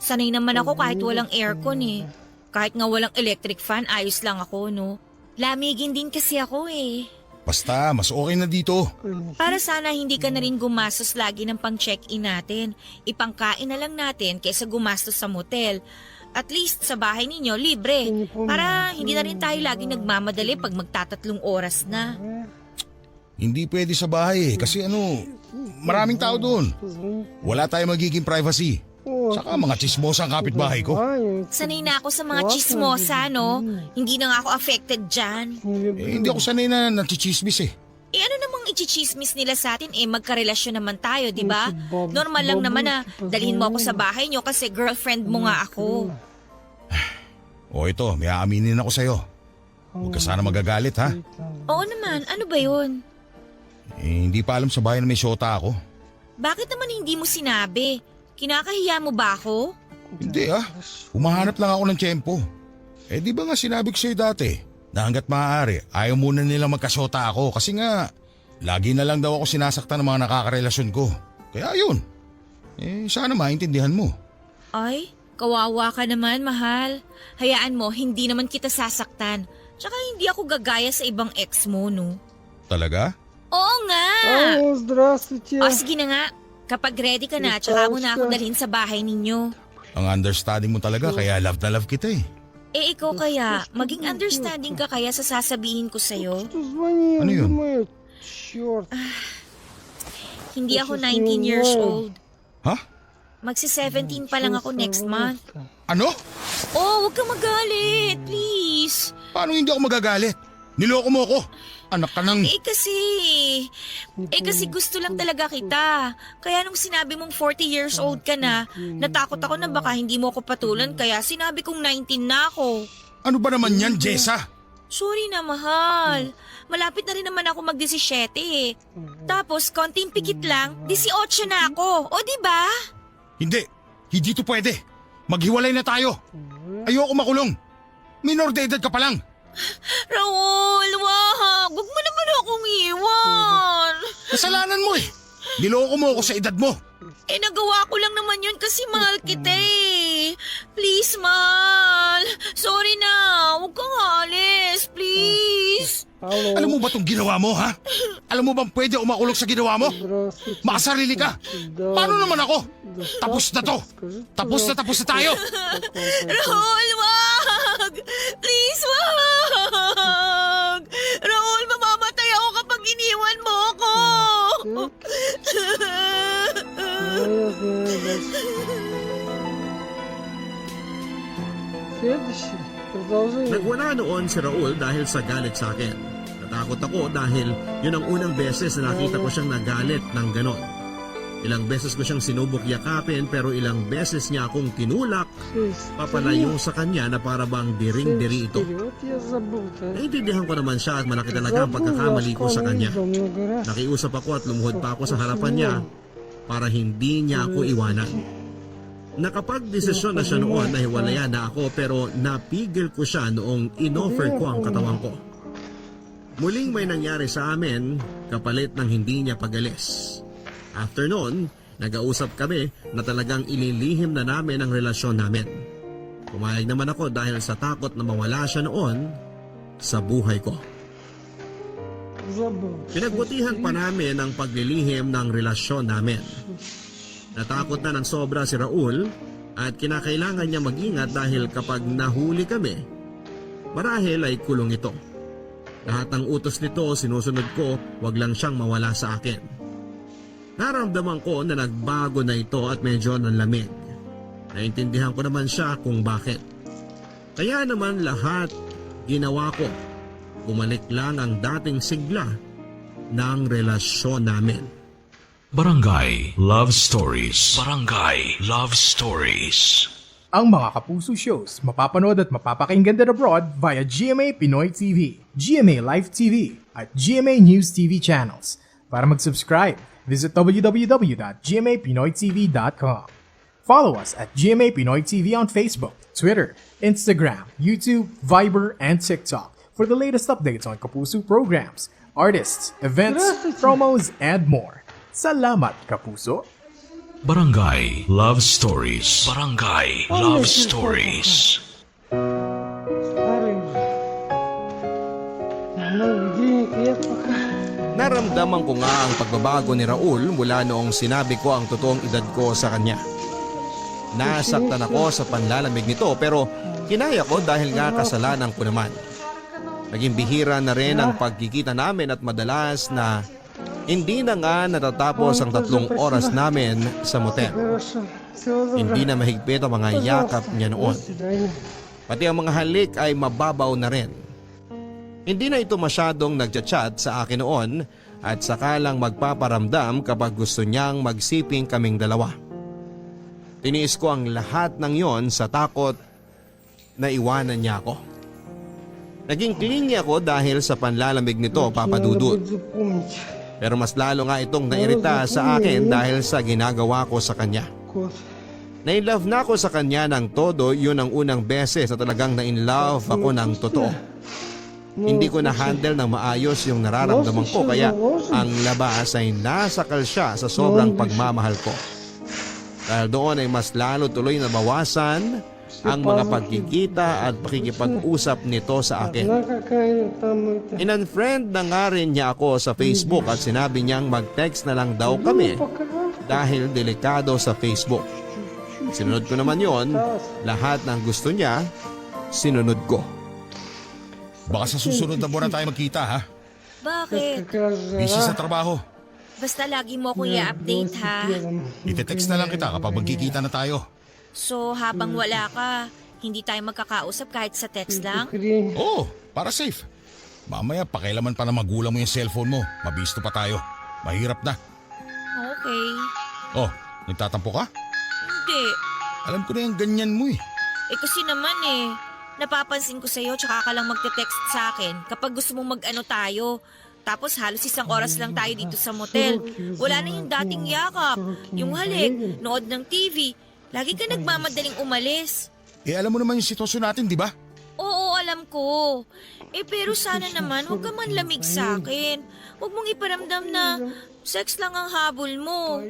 Sanay naman ako kahit walang aircon eh. Kahit nga walang electric fan, ayos lang ako, no? Lamigin din kasi ako eh. Basta, mas okay na dito. Para sana hindi ka na rin gumastos lagi ng pang-check-in natin. Ipangkain na lang natin kaysa gumastos sa motel. At least sa bahay ninyo, libre. Para hindi na rin tayo lagi nagmamadali pag magtatatlong oras na. Hindi pwede sa bahay eh, kasi maraming tao doon. Wala tayong magiging privacy. Saka mga chismosa ang kapitbahay ko. Sanay na ako sa mga chismosa, no? Hindi na nga ako affected dyan. Eh, hindi ako sanay na nachichismis eh. Eh ano namang ichichismis nila sa atin magkarelasyon naman tayo, di ba? Normal lang naman na dalhin mo ako sa bahay nyo kasi girlfriend mo nga ako. O ito, may aaminin ako sa'yo. Huwag ka sana magagalit ha. Oo naman, ano ba yun? Eh, hindi pa alam sa bahay na may syota ako. Bakit naman hindi mo sinabi? Kinakahiya mo ba ako? Hindi Humahanap lang ako ng tiyempo. Eh di ba nga sinabi ko sa'yo dati na hanggat maaari ayaw muna nila magkasyota ako kasi nga lagi na lang daw ako sinasaktan ng mga nakakarelasyon ko. Kaya yun. Eh sana maintindihan mo. Ay, kawawa ka naman, mahal. Hayaan mo, hindi naman kita sasaktan. Tsaka hindi ako gagaya sa ibang ex mo, no? Talaga? Oo nga! Здравствуйте. O sige na nga, kapag ready ka na, tsaka mo na ako dalhin sa bahay ninyo. Ang understanding mo talaga kaya love na love kita eh. Eh ikaw kaya, maging understanding ka kaya sa sasabihin ko sa'yo? Ano yun? Hindi ako 19 years old. Ha? Magsi-17 pa lang ako next month. Ano? Oh, huwag ka magalit, please. Paano hindi ako magagalit? Niloko mo ako. Anak ka ng... kasi gusto lang talaga kita. Kaya nung sinabi mong 40 years old ka na, natakot ako na baka hindi mo ako patulan kaya sinabi kong 19 na ako. Ano ba naman yan, Jessa? Sorry na, mahal. Malapit na rin naman ako mag-17 eh. Tapos, konting pikit lang, 18 na ako. O, diba? Hindi. Hindi to pwede. Maghiwalay na tayo. Ayoko makulong. Minor de edad ka pa lang. Raul, wag! Huwag mo naman akong iwan! Kasalanan mo eh. Niloko mo ako sa edad mo. Eh, nagawa ko lang naman yun kasi mahal kita eh. Please, mahal. Sorry na. Huwag kang alis. Please. Alam mo ba itong ginawa mo, ha? Alam mo bang pwede umakulong sa ginawa mo? Makasarili ka. Paano naman ako? Tapos na to. Tapos na tayo. Raul, wag! Please, wag! Raul, mamamatay ako kapag iniwan mo ako! Nagwala noon si Raul dahil sa galit sa akin. Natakot ako dahil yun ang unang beses na nakita ko siyang nagalit ng ganon. Ilang beses ko siyang sinubok yakapin pero ilang beses niya akong tinulak papalayo sa kanya na para bang diring-diri ito. Naintindihan ko naman siya at malaki talaga ang pagkakamali ko sa kanya. Nakiusap ako at lumuhod pa ako sa harapan niya para hindi niya ako iwanan. Nakapag-desisyon na siya noon na hiwalayan na ako pero napigil ko siya noong inoffer ko ang katawan ko. Muling may nangyari sa amin kapalit ng hindi niya pagalis. After noon, nag-ausap kami na talagang ililihim na namin ang relasyon namin. Pumayag naman ako dahil sa takot na mawala siya noon sa buhay ko. Pinagbutihan pa namin ang paglilihim ng relasyon namin. Natakot na ng sobra si Raul at kinakailangan niya mag-ingat dahil kapag nahuli kami, marahil ay kulong ito. Lahat ng utos nito sinusunod ko, wag lang siyang mawala sa akin. Naramdaman ko na nagbago na ito at medyo nanlamig. Naintindihan ko naman siya kung bakit. Kaya naman lahat ginawa ko. Bumalik lang ang dating sigla ng relasyon namin. Barangay Love Stories. Barangay Love Stories. Ang mga Kapuso shows mapapanood at mapapakinggan din abroad via GMA Pinoy TV, GMA Live TV, at GMA News TV channels. Para mag-subscribe, visit www.gmapinoytv.com. Follow us at GMA Pinoy TV on Facebook, Twitter, Instagram, YouTube, Viber, and TikTok for the latest updates on Kapuso programs, artists, events, promos, and more. Salamat, Kapuso! Barangay Love Stories. Barangay Love Stories. Naramdaman ko nga ang pagbabago ni Raul mula noong sinabi ko ang totoong edad ko sa kanya. Nasaktan ako sa panlalamig nito pero kinaya ko dahil nga kasalanan ko naman. Naging bihira na rin ang pagkikita namin at madalas na hindi na nga natatapos ang 3 oras namin sa motel. Hindi na mahigpit ang mga yakap niya noon. Pati ang mga halik ay mababaw na rin. Hindi na ito masyadong nagchat-chat sa akin noon at saka lang magpaparamdam kapag gusto niyang magsiping kaming dalawa. Tiniis ko ang lahat ng yon sa takot na iwanan niya ako. Naging clingy ako dahil sa panlalamig nito, Papa Dudut. Pero mas lalo nga itong nairita sa akin dahil sa ginagawa ko sa kanya. Na-inlove na ako sa kanya ng todo, yun ang unang beses na talagang na-inlove ako ng totoo. Hindi ko na-handle ng maayos yung nararamdaman ko kaya ang labas ay nasakal siya sa sobrang pagmamahal ko. Dahil doon ay mas lalo tuloy na bawasan ang mga pagkikita at pakikipag-usap nito sa akin. In-unfriend na nga rin niya ako sa Facebook at sinabi niyang mag-text na lang daw kami dahil delikado sa Facebook. Sinunod ko naman yon, lahat ng gusto niya, sinunod ko. Baka sa susunod na buwan na tayo magkita, ha? Bakit? Busy sa trabaho. Basta lagi mo akong i-update ha. Ite-text na lang kita kapag magkikita na tayo. So habang wala ka, hindi tayo magkakausap kahit sa text lang? Oo, para safe. Mamaya pakialaman pa na magulang mo yung cellphone mo. Mabisto pa tayo. Mahirap na. Okay. Oh, nagtatampo ka? Hindi. Alam ko na yung ganyan mo eh. Kasi naman napapansin ko sa'yo tsaka ka lang magte-text sa akin kapag gusto mong mag-ano tayo. Tapos halos 1 oras lang tayo dito sa motel. Wala na yung dating yakap, yung halik, nood ng TV. Lagi ka nagmamadaling umalis. Alam mo naman yung sitwasyon natin, di ba? Oo, alam ko. Pero sana naman huwag ka man lamig sa akin. Huwag mong iparamdam na sex lang ang habol mo.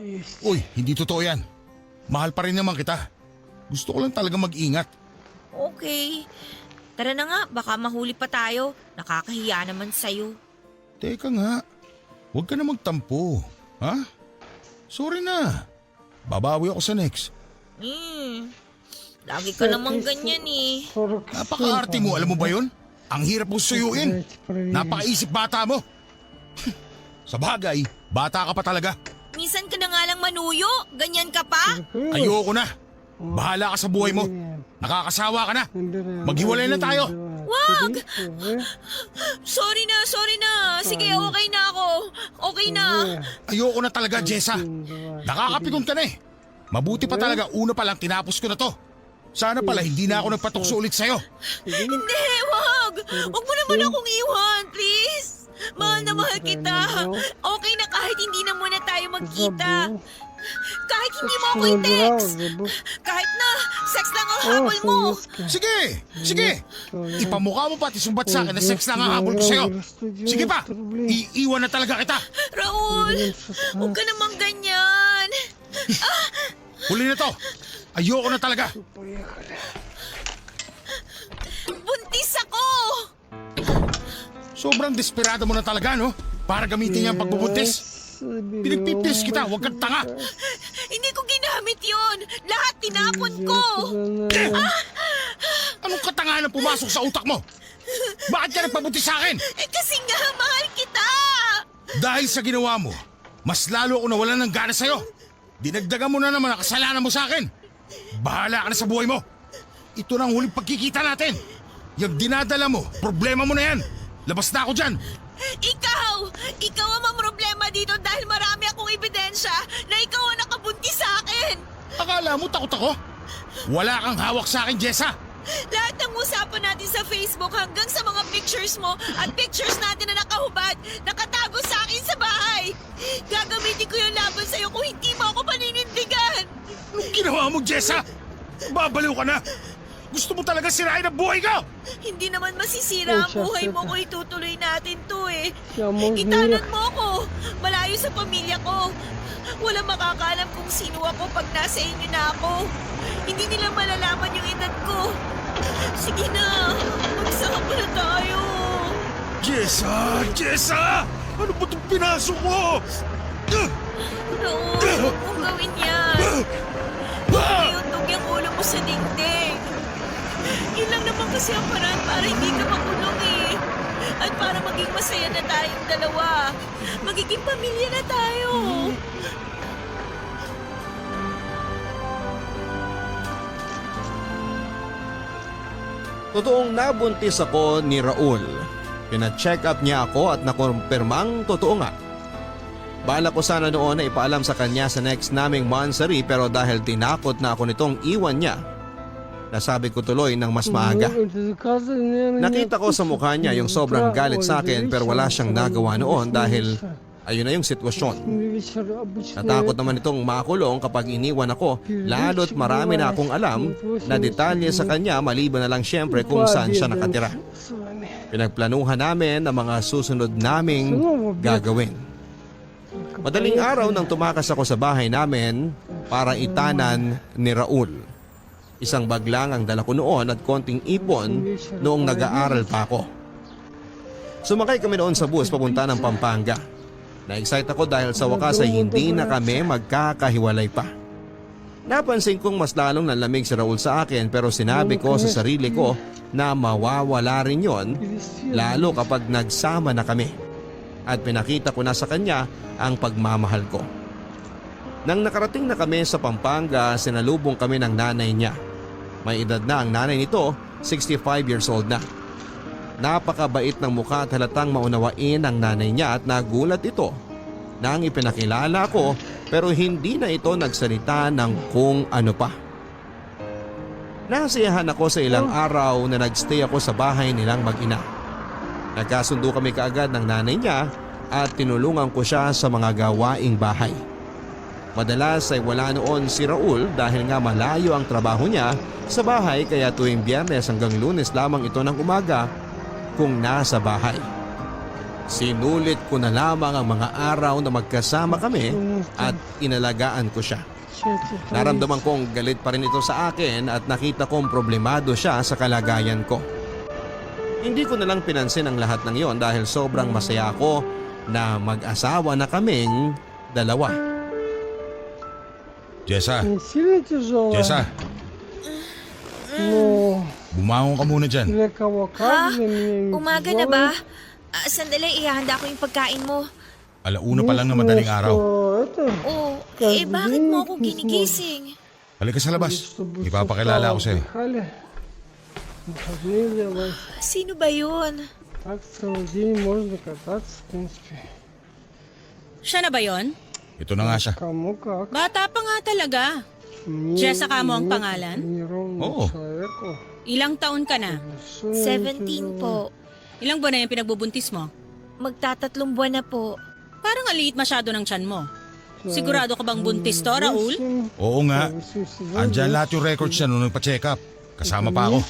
Uy, hindi totoo yan. Mahal pa rin naman kita. Gusto ko lang talaga mag-ingat. Okay. Tara na nga, baka mahuli pa tayo. Nakakahiya naman sa'yo. Teka nga, huwag ka na magtampo. Ha? Sorry na. Babawi ako sa next. Lagi ka namang ganyan eh. Napaka-arte mo, alam mo ba yun? Ang hirap mong suyuin. Napakaisip bata mo. Sa bagay, bata ka pa talaga. Minsan ka na nga lang manuyo. Ganyan ka pa? Ayoko na. Bahala ka sa buhay mo. Nakakasawa ka na. Maghiwalay na tayo. Wag! Sorry na. Sige, okay na ako. Okay na. Ayoko na talaga, Jessa. Nakakapikon ka na eh. Mabuti pa talaga, una pa lang tinapos ko na to. Sana pala hindi na ako nagpatukso ulit sa'yo. Hindi, wag! Wag mo naman akong iwan, please. Mahal na mahal kita. Okay na kahit hindi na muna tayo magkita. Kahit hindi mo ako i-text. Kahit na, sex lang ang habol mo. Sige. Ipamukha mo pati sumbat sa akin na sex lang ang habol ko sa'yo. Sige pa, iiwan na talaga kita. Raul, huwag ka namang ganyan. Huli na to. Ayoko na talaga. Buntis ako. Sobrang desperado mo na talaga, no? Para gamitin niya ang pagbubuntis. Pinagpipis kita, huwag kang tanga. Hindi ko ginamit yon. Lahat tinapon ko. Anong katangahan ang pumasok sa utak mo? Bakit ka nagpabuntis sa akin? Kasi nga, mahal kita. Dahil sa ginawa mo, mas lalo ako nawalan ng gana sa'yo. Dinagdagan mo na naman ang kasalanan mo sa akin. Bahala ka na sa buhay mo. Ito na ang huling pagkikita natin. Yung dinadala mo, problema mo na yan. Labas na ako dyan. Ikaw ang problema dito dahil marami akong ebidensya na ikaw ang nakabuntis sa akin. Akala mo takot ako? Wala kang hawak sa akin, Jessa. Lahat ng usapan natin sa Facebook hanggang sa mga pictures mo at pictures natin na nakahubad, nakatago sa akin sa bahay. Gagamitin ko yung laban sa'yo kung hindi mo ako paninindigan. Anong ginawa mo, Jessa? Babaliw ka na. Gusto mo talaga sirain ang buhay ko? Hindi naman masisira ang siya, buhay mo siya. kung itutuloy natin to eh. Siya mong Itanan hirap. mo ako, malayo sa pamilya ko. Walang makakaalam kung sino ako pag nasa inyo na ako. Hindi nila malalaman yung edad ko. Sige na, magsama na tayo. Jessa! Ano ba itong pinasok mo? Raul, huwag mong gawin yan. Huwag iuntog yung ulo mo sa dingding. Yun lang naman kasi ang paraan para hindi ka makulong eh. At para maging masaya na tayong dalawa. Magiging pamilya na tayo. Totoong nabuntis ako ni Raul. Pina-check up niya ako at nakumpirmang totoo nga. Bala ko sana noon na ipaalam sa kanya sa next naming monthsary pero dahil tinakot na ako nitong iwan niya, nasabi ko tuloy ng mas maaga. Nakita ko sa mukha niya yung sobrang galit sa akin pero wala siyang nagawa noon dahil ayun na yung sitwasyon. Natakot naman itong makulong kapag iniwan ako lalo't marami na akong alam na detalye sa kanya maliban na lang syempre kung saan siya nakatira. Pinagplanuhan namin ang mga susunod naming gagawin. Madaling araw nang tumakas ako sa bahay namin para itanan ni Raul. Isang bag lang ang dala ko noon at konting ipon noong nag-aaral pa ako. Sumakay kami noon sa bus papunta ng Pampanga. Na-excite ako dahil sa wakas ay hindi na kami magkakahiwalay pa. Napansin kong mas lalong nalamig si Raul sa akin pero sinabi ko sa sarili ko na mawawala rin yon lalo kapag nagsama na kami. At pinakita ko na sa kanya ang pagmamahal ko. Nang nakarating na kami sa Pampanga, sinalubong kami ng nanay niya. May edad na ang nanay nito, 65 years old na. Napakabait ng mukha at halatang maunawain ang nanay niya at nagulat ito nang ipinakilala ko pero hindi na ito nagsalita ng kung ano pa. Nasiyahan ako sa ilang araw na nagstay ako sa bahay nilang mag-ina. Nagkasundo kami kaagad ng nanay niya at tinulungan ko siya sa mga gawaing bahay. Madalas ay wala noon si Raul dahil nga malayo ang trabaho niya sa bahay kaya tuwing Biyernes hanggang Lunes lamang ito ng umaga kung nasa bahay. Sinulit ko na lamang ang mga araw na magkasama kami at inalagaan ko siya. Naramdaman kong galit pa rin ito sa akin at nakita kong problemado siya sa kalagayan ko. Hindi ko nalang pinansin ang lahat ng yon dahil sobrang masaya ako na mag-asawa na kaming dalawa. Jessa, Сильно тяжелая? Jessa, Ну, bumangon ka muna dyan. для кого как, для меня не Umaga na ba? Sandali, ihahanda ko yung pagkain mo. Alauna pa lang na madaling araw. Oh, bakit mo ako ginigising? Halika sa labas. Ipapakilala ako sa'yo. Sino ba yun? Так целый день можно кататься, в принципе. Siya na ba yon? Ito na nga siya. Кому как. Bata pa nga talaga. Jessica mo ang pangalan? Oo. Ilang taon ka na? 17 po. Ilang buwan na yung pinagbubuntis mo? Magtatatlong buwan na po. Parang aliit masyado ng tiyan mo. Sigurado ka bang buntis to, Raul? Oo nga. Andyan lahat yung records niya nung nagpa-check up. Kasama pa ako.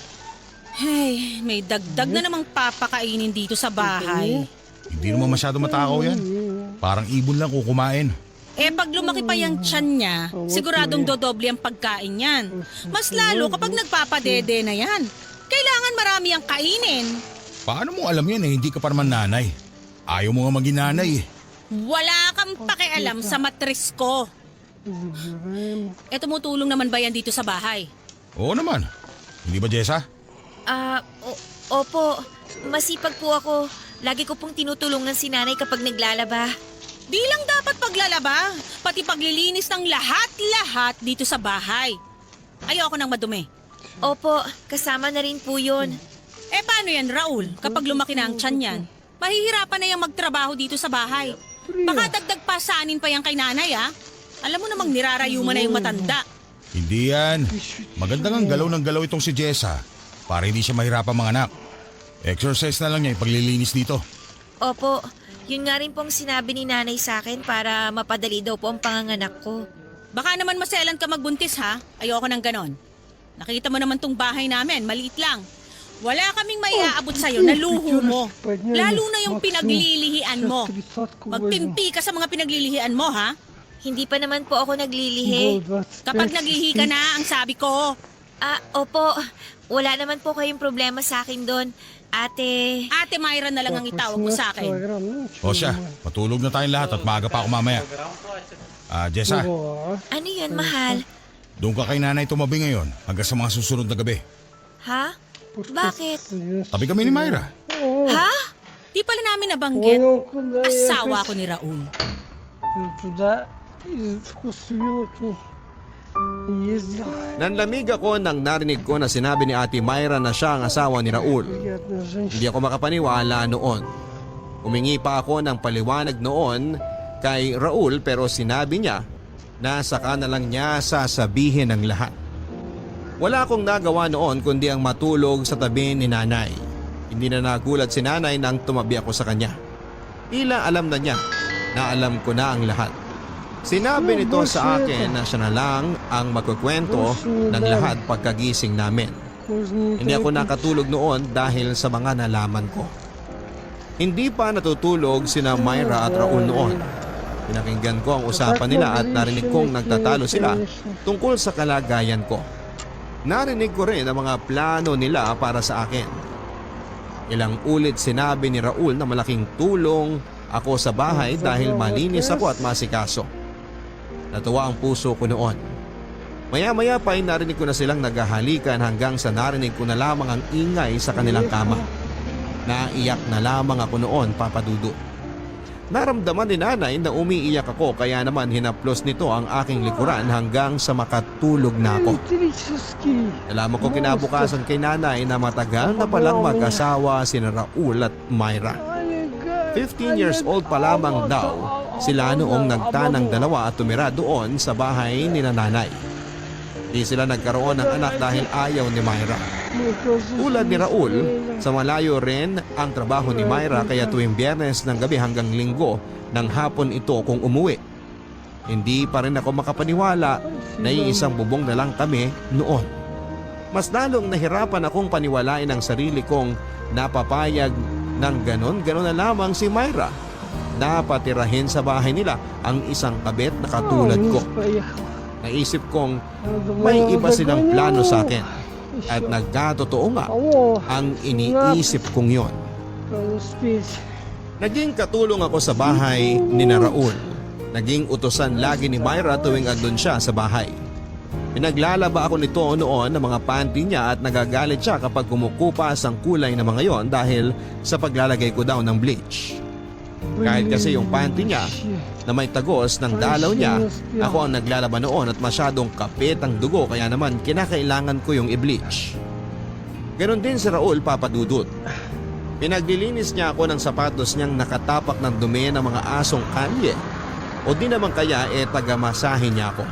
Hey, may dagdag na namang papakainin dito sa bahay. Hindi naman masyado matakaw yan. Parang ibon lang kung kumain. Pag lumaki pa yung tiyan niya, siguradong dodoble ang pagkain yan. Mas lalo kapag nagpapadede na yan. Kailangan marami ang kainin. Paano mo alam yan hindi ka pa naman nanay? Ayaw mo nga maging nanay eh. Wala kang pakialam sa matris ko. Tumutulong naman ba yan dito sa bahay? Oo naman. Hindi ba, Jessa? Opo. Masipag po ako. Lagi ko pong tinutulungan si nanay kapag naglalaba. Di lang dapat paglalaba, pati paglilinis ng lahat-lahat dito sa bahay. Ayoko nang madumi. Opo, kasama na rin po yun. Eh paano yan, Raul? Kapag lumaki na ang tiyan yan, mahihirapan na yung magtrabaho dito sa bahay. Baka dagdag pasanin pa yan kay nanay, ha? Alam mo namang nirarayuman na yung matanda. Hindi yan. Maganda ng galaw ng galaw itong si Jessa para hindi siya mahirapan mga anak. Exercise na lang niya yung paglilinis dito. Opo, yun nga rin pong sinabi ni nanay sa akin para mapadali daw po ang panganganak ko. Baka naman maselan ka magbuntis, ha? Ayoko nang ganon. Nakita mo naman tong bahay namin, maliit lang. Wala kaming maiaabot sa'yo na luho mo. Lalo na yung pinaglilihian mo. Magtimpi ka sa mga pinaglilihian mo, ha? Hindi pa naman po ako naglilihi. Kapag naglihi ka na, ang sabi ko. Opo, wala naman po kayong problema sa akin doon. Ate Myra na lang ang itawag mo sa akin. O siya, matulog na tayong lahat at maaga pa ako mamaya. Jessa, Ano yan, mahal? doon ka kay nanay tumabi ngayon hanggang sa mga susunod na gabi. Ha? Bakit? Tabi kami ni Myra. Ha? Di pala namin nabanggit. Asawa ko ni Raul. Туда и вкусвилки ездил. Nanlamig ako nang narinig ko na sinabi ni Ate Myra na siya ang asawa ni Raul. Приятная женщина. Hindi ako makapaniwala noon. Humingi pa ako ng paliwanag noon kay Raul pero sinabi niya na saka na lang niya sasabihin ang lahat. Wala akong nagawa noon kundi ang matulog sa tabi ni nanay. Hindi na nagulat si nanay nang tumabi ako sa kanya. Tila alam na niya na alam ko na ang lahat. Sinabi nito sa akin na siya na lang ang magkukwento ng lahat pagkagising namin. Hindi ako nakatulog noon dahil sa mga nalaman ko. Hindi pa natutulog sina Myra at Raul noon. Pinakinggan ko ang usapan nila at narinig kong nagtatalo sila tungkol sa kalagayan ko. Narinig ko rin ang mga plano nila para sa akin. Ilang ulit sinabi ni Raul na malaking tulong ako sa bahay dahil malinis ako at masikaso. Natuwa ang puso ko noon. Maya-maya pa ay narinig ko na silang naghahalikan hanggang sa narinig ko na lamang ang ingay sa kanilang kama. Naiyak na lamang ako noon, Papa Dudu. Naramdaman ni nanay na umiiyak ako kaya naman hinaplos nito ang aking likuran hanggang sa makatulog na ako. Электрический. Nalaman ko kinabukasan kay nanay na matagal na palang mag-asawa sina Raul at Myra. 15 years old pa lamang daw sila noong nagtanang dalawa at tumira doon sa bahay ni nanay. Di sila nagkaroon ng anak dahil ayaw ni Myra. Tulad ni Raul, sa malayo rin ang trabaho ni Myra kaya tuwing Biyernes ng gabi hanggang Linggo ng hapon ito kung umuwi. Hindi pa rin ako makapaniwala na iisang bubong na lang kami noon. Mas lalong nahirapan akong paniwalain ang sarili kong napapayag ng ganon-ganon na lamang si Myra. Napatirahin sa bahay nila ang isang kabit na katulad ko. Naisip kong may iba silang plano sa akin at nagkatotoo nga ang iniisip kong yon. Naging katulong ako sa bahay ni Raul. Naging utusan lagi ni Myra tuwing andun siya sa bahay. Pinaglalaba ako nito noon ng mga panty niya at nagagalit siya kapag kumukupas ang kulay ng mga yon dahil sa paglalagay ko daw ng bleach. Kahit kasi yung panty niya na may tagos ng dalaw niya, ako ang naglalaba noon at masyadong kapit ang dugo kaya naman kinakailangan ko yung i-bleach. Ganon din si Raul, Papa Dudut. Pinaglilinis niya ako ng sapatos niyang nakatapak ng dumi ng mga asong kalye o di naman kaya tagamasahin niya ako.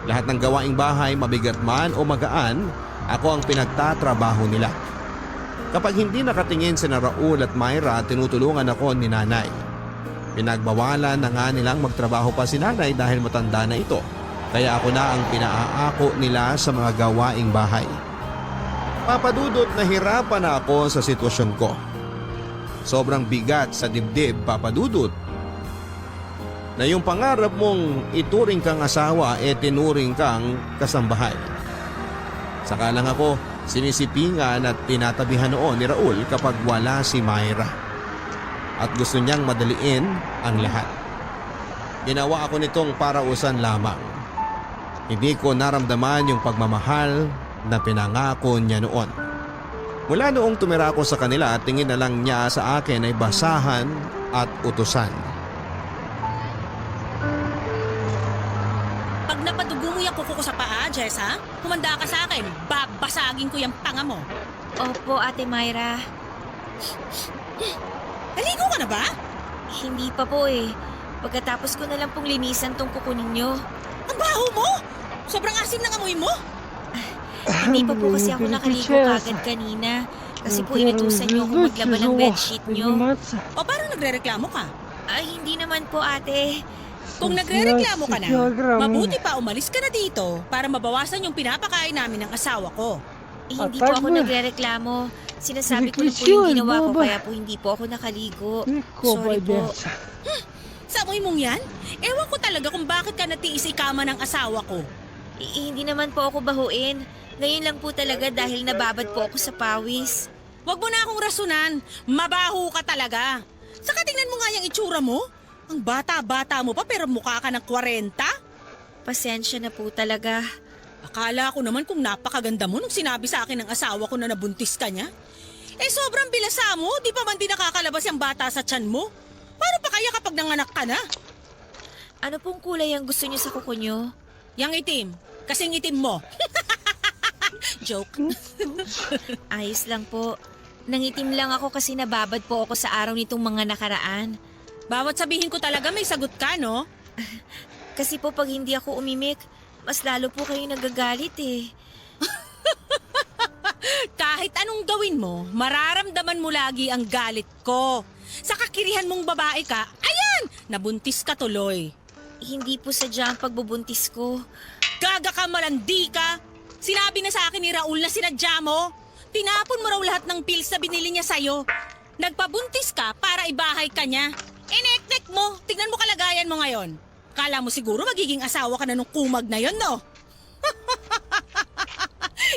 Lahat ng gawaing bahay, mabigat man o magaan, ako ang pinagtatrabaho nila. Kapag hindi nakatingin sina Raul at Myra, tinutulungan ako ni nanay. Pinagbawalan na nga nilang magtrabaho pa si nanay dahil matanda na ito. Kaya ako na ang pinaaako nila sa mga gawaing bahay. Papadudot, nahirapan na ako sa sitwasyon ko. Sobrang bigat sa dibdib, Papadudot. Na yung pangarap mong ituring kang asawa tinuring kang kasambahay. Saka lang ako sinisipingan at tinatabihan noon ni Raul kapag wala si Myra. At gusto niyang madaliin ang lahat. Ginawa ako nitong parausan lamang. Hindi ko naramdaman yung pagmamahal na pinangako niya noon. Mula noong tumira ako sa kanila, tingin na lang niya sa akin ay basahan at utusan. Pag napadugo mo yung kuko ko sa paa, prinsesa? Humanda ka sa akin. Babasagin ko yung tanga mo. Opo, Ate Myra. Naligo ka na ba? Hindi pa po eh. Pagkatapos ko na lang pong linisan tong kuko ninyo. Ang baho mo! Sobrang asim ng amoy mo. Hindi pa po kasi ako nakaligo kagad kanina. Kasi po inutusan niyo ako maglaban ng bedsheet niyo. O parang nagrereklamo ka? Ay, hindi naman po, ate. Kung nagrereklamo ka na, mabuti pa umalis ka na dito para mabawasan yung pinapakain namin ng asawa ko. Hindi po ako nagrereklamo. Sinasabi ko lang po yung ginawa ko kaya po hindi po ako nakaligo. Sorry po. Sa amoy mong yan? Ewan ko talaga kung bakit ka natiis ikama ng asawa ko. Hindi naman po ako bahuin. Ngayon lang po talaga dahil nababad po ako sa pawis. Huwag mo na akong rasunan. Mabaho ka talaga. Saka tingnan mo nga yung itsura mo. Ang bata-bata mo pa pero mukha ka ng 40. Pasensya na po talaga. Akala ko naman kung napakaganda mo nung sinabi sa akin ng asawa ko na nabuntis ka niya. Eh sobrang bilasa mo, di pa man din nakakalabas yung bata sa tiyan mo. Paano pa kaya kapag nanganak ka na? Ano pong kulay ang gusto niyo sa kuko niyo? Yang itim, kasing itim mo. Joke. Ayos lang po. Nangitim lang ako kasi nababad po ako sa araw nitong mga nakaraan. Bawat sabihin ko talaga may sagot ka, no? Kasi po pag hindi ako umimik, mas lalo po kayo nagagalit eh. Kahit anong gawin mo, mararamdaman mo lagi ang galit ko. Sa kakirihan mong babae ka, ayan! Nabuntis ka tuloy. Hindi po sadya ang pagbubuntis ko. Gaga ka, malandi ka! Sinabi na sa akin ni Raul na sinadya mo. Tinapon mo raw lahat ng pills na binili niya sa'yo. Nagpabuntis ka para ibahay ka niya. Inek-nek mo, tignan mo kalagayan mo ngayon. Kala mo siguro magiging asawa ka na nung kumag na yon, no?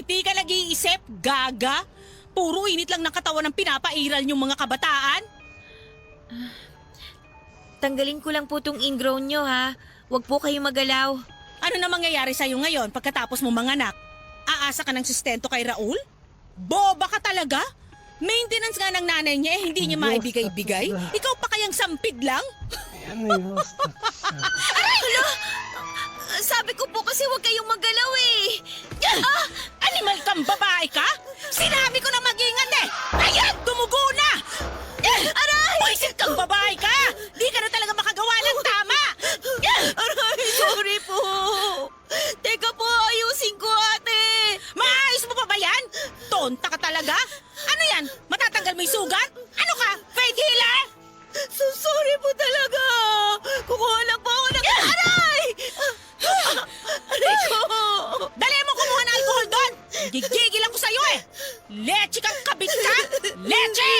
Di ka nag-iisip, gaga. Puro init lang ng katawan ng pinapairal yung mga kabataan. Tanggalin ko lang po tong ingrown nyo ha. Huwag po kayo magalaw. Ano na mangyayari sa'yo ngayon pagkatapos mo manganak? Aasa ka ng sustento kay Raul? Boba ka talaga? Maintenance nga ng nanay niya eh, hindi niya maibigay-bigay? Ikaw pa kayang sampid lang? Hala! Sabi ko po kasi huwag kayong magalaw eh. Ah! Animal kang babae ka? Sinabi ko na mag-ingat eh! Ayan! Dumugo na! Aray! Buisit kang babae ka! Di ka na talaga makagawa ng tama! Aray! Sorry po! Teka po, ayusin ko ate! Maayos mo pa ba yan? Tonta ka talaga? Ano yan? Matatanggal mo yung sugat? Ano ka? Faith healer? So sorry po talaga! Kukuha lang po ako ng... Aray! Aray ko! Dali mo kumuha ng alcohol doon! Gigigil ako sa'yo eh! Leche kang kabit ka! Leche!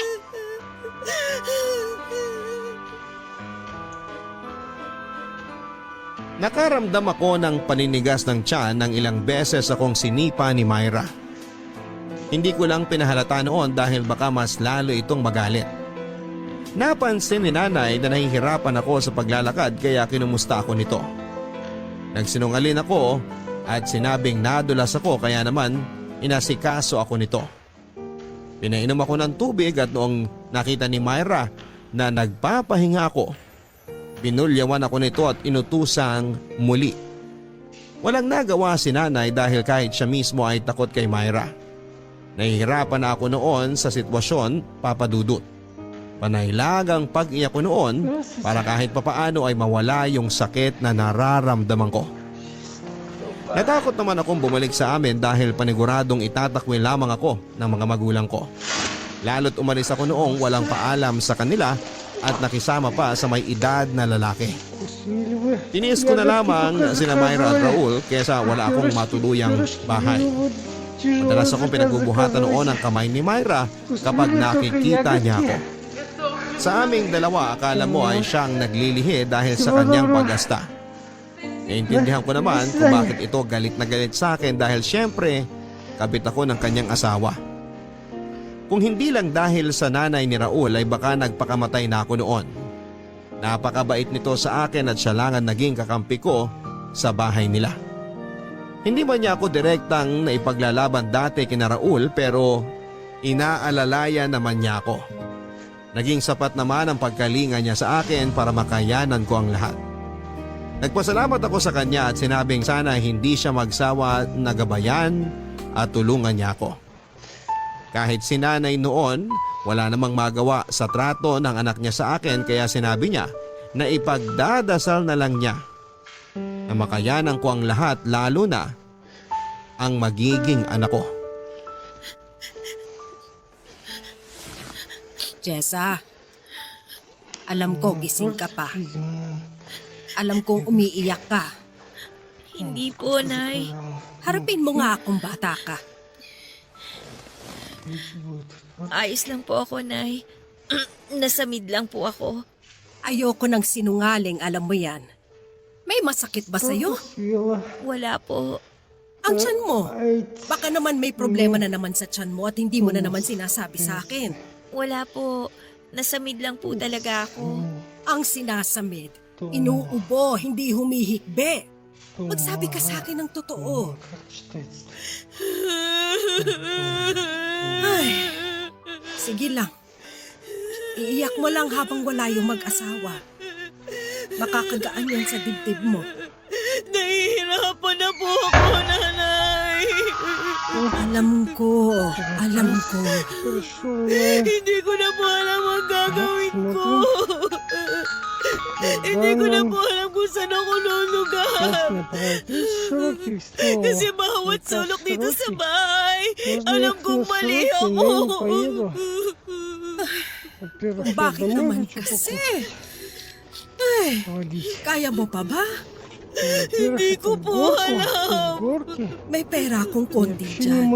Nakaramdam ako ng paninigas ng tiyan ng ilang beses akong sinipa ni Myra. Hindi ko lang pinahalata noon dahil baka mas lalo itong magalit. Napansin ni nanay na nahihirapan ako sa paglalakad kaya kinumusta ako nito. Nagsinungaling ako at sinabing nadulas ako kaya naman inasikaso ako nito. Pinainom ako ng tubig at noong nakita ni Myra na nagpapahinga ako, binulyawan ako nito at inutusang muli. Walang nagawa si nanay dahil kahit siya mismo ay takot kay Myra. Nahihirapan na ako noon sa sitwasyon, Papa Dudut. Panaylagang pag-iyak ko noon para kahit papaano ay mawala yung sakit na nararamdaman ko. Natakot naman akong bumalik sa amin dahil paniguradong itatakwil lamang ako ng mga magulang ko. Lalo't umalis ako noong walang paalam sa kanila at nakisama pa sa may edad na lalaki. Tiniis ko na lamang sina Myra at Raul kesa wala akong matuluyang bahay. Madalas akong pinagbubuhatan noon ang kamay ni Myra kapag nakikita niya ako. Sa aming dalawa akala mo ay siyang naglilihi dahil sa kanyang pag-asta. Naintindihan ko naman kung bakit ito galit na galit sa akin dahil syempre kabit ako ng kanyang asawa. Kung hindi lang dahil sa nanay ni Raul ay baka nagpakamatay na ako noon. Napakabait nito sa akin at siya lang ang naging kakampi ko sa bahay nila. Hindi man niya ako direktang naipaglalaban dati kina Raul pero inaalalayan naman niya ako. Naging sapat naman ang pagkalinga niya sa akin para makayanan ko ang lahat. Nagpasalamat ako sa kanya at sinabing sana hindi siya magsawa na gabayan at tulungan niya ako. Kahit si nanay noon, wala namang magawa sa trato ng anak niya sa akin kaya sinabi niya na ipagdadasal na lang niya na makayanan ko ang lahat lalo na ang magiging anak ko. Jessa, alam ko gising ka pa. Alam kong umiiyak ka. Hindi po, Nay. Harapin mo nga akong bata ka. Ayos lang po ako, Nay. Nasamid lang po ako. Ayoko ng sinungaling, alam mo yan. May masakit ba sa'yo? Wala po. Ang tiyan mo. Baka naman may problema na naman sa tiyan mo at hindi mo na naman sinasabi sa akin. Wala po. Nasamid lang po talaga ako. Ang sinasamid, inuubo, hindi humihikbe. Magsabi ka sa akin ng totoo. Ay, sige lang. Iiyak mo lang habang wala yung mag-asawa. Makakagaan yan sa dibdib mo. Nahihirapan na po ako, Nanay. Alam ko. Hindi ko na po alam ang gagawin ko. Hindi ko na po alam kung saan ako lulugar. Kasi bawat sulok dito sa bahay, alam kong mali ako. Bakit naman kasi? Ay, kaya mo pa ba? Hindi ko po alam. May pera akong konti dyan.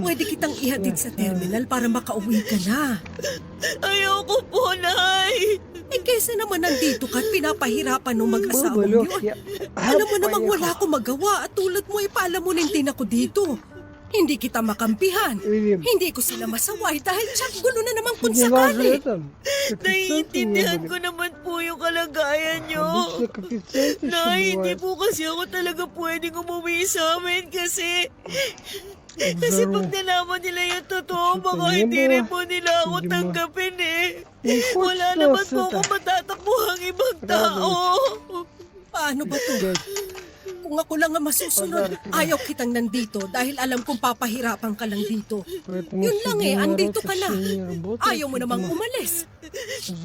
Pwede kitang ihatid sa terminal para makauwi ka na. Ayoko po, Nay. Eh kesa naman nandito ka at pinapahirapan ng mag-asawang yun. Alam mo namang wala akong magawa at tulad mo ipalamunin din ako dito. Hindi kita makampihan. Hindi ko sila masaway dahil tsak gulo na naman kung sakali. Naiintindihan ko naman po yung kalagayan nyo. Nay, hindi po kasi ako talaga pwedeng umuwi sa amin kasi pag nalaman nila yung totoo, baka hindi rin po nila ako tanggapin eh. Wala naman po ako matatakbuhang ibang tao. Paano ba to? Kung ako lang ang masusunod, ayaw kitang nandito dahil alam kong papahirapan ka lang dito. Yun lang eh, andito ka na. Ayaw mo namang umalis.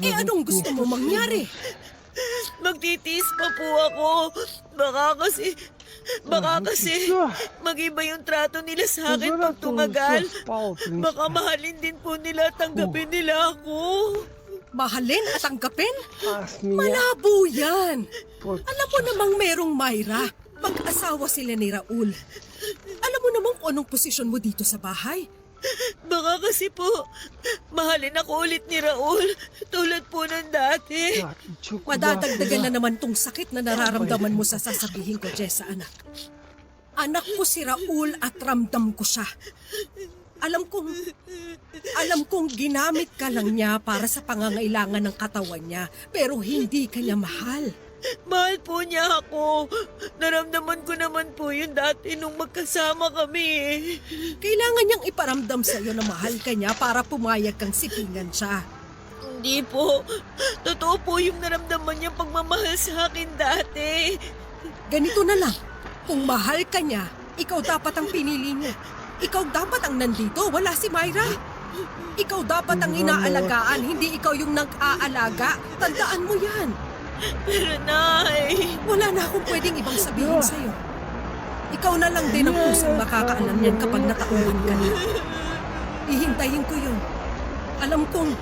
Eh anong gusto mo mangyari? Magtitiis pa po ako. Baka kasi mag-iba yung trato nila sa akin pag tumagal. Baka mahalin din po nila at tanggapin nila ako. Mahalin at tanggapin? Malabo yan. Alam mo namang merong Myra. Mag-asawa sila ni Raul. Alam mo namang kung anong posisyon mo dito sa bahay? Baka kasi po, mahalin ako ulit ni Raul tulad po ng dati. Madadagdagan na naman tong sakit na nararamdaman mo sa sasabihin ko, Jessa, anak. Anak ko si Raul at ramdam ko siya. Alam kong ginamit ka lang niya para sa pangangailangan ng katawan niya, pero hindi ka niya mahal. Mahal po niya ako. Naramdaman ko naman po yun dati nung magkasama kami. Kailangan niyang iparamdam sa iyo na mahal ka niya para pumayag kang sipingan siya. Hindi po. Totoo po yung naramdaman niya pagmamahal sa akin dati. Ganito na lang. Kung mahal ka niya, ikaw dapat ang pinili niya. Ikaw dapat ang nandito, wala si Myra. Ikaw dapat ang inaalagaan, hindi ikaw yung nag-aalaga. Tandaan mo yan. Pero Nay, wala na akong pwedeng ibang sabihin sa'yo. Ikaw na lang din ang pusang makakaalam yan kapag natauhan ka na. Ihintayin ko yun. Alam kong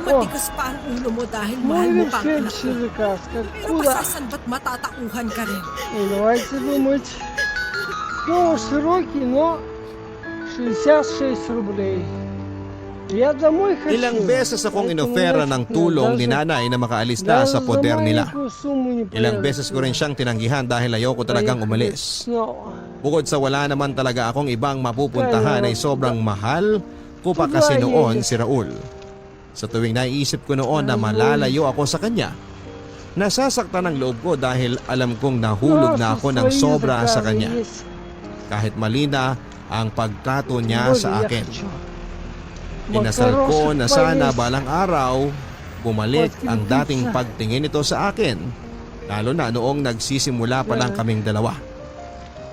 matigas pa ang ulo mo dahil mahal mo pa ang anak ko. Pero pasasan ba't matatauhan ka rin? Давайте думать. Ну, сроки, но 66 рублей. Я домой хочу. Ilang beses akong inofera ng tulong ni nanay na makaalis na sa poder nila. Ilang beses ko rin siyang tinanggihan dahil ayoko talagang umalis. Bukod sa wala naman talaga akong ibang mapupuntahan ay sobrang mahal ko pa kasi noon si Raul. Sa tuwing naiisip ko noon na malalayo ako sa kanya, nasasaktan ang loob ko dahil alam kong nahulog na ako ng sobra sa kanya. Kahit mali na ang pagtrato niya sa akin. Inasal ko na sana balang araw bumalik ang dating pagtingin nito sa akin Lalo na noong nagsisimula pa lang kaming dalawa.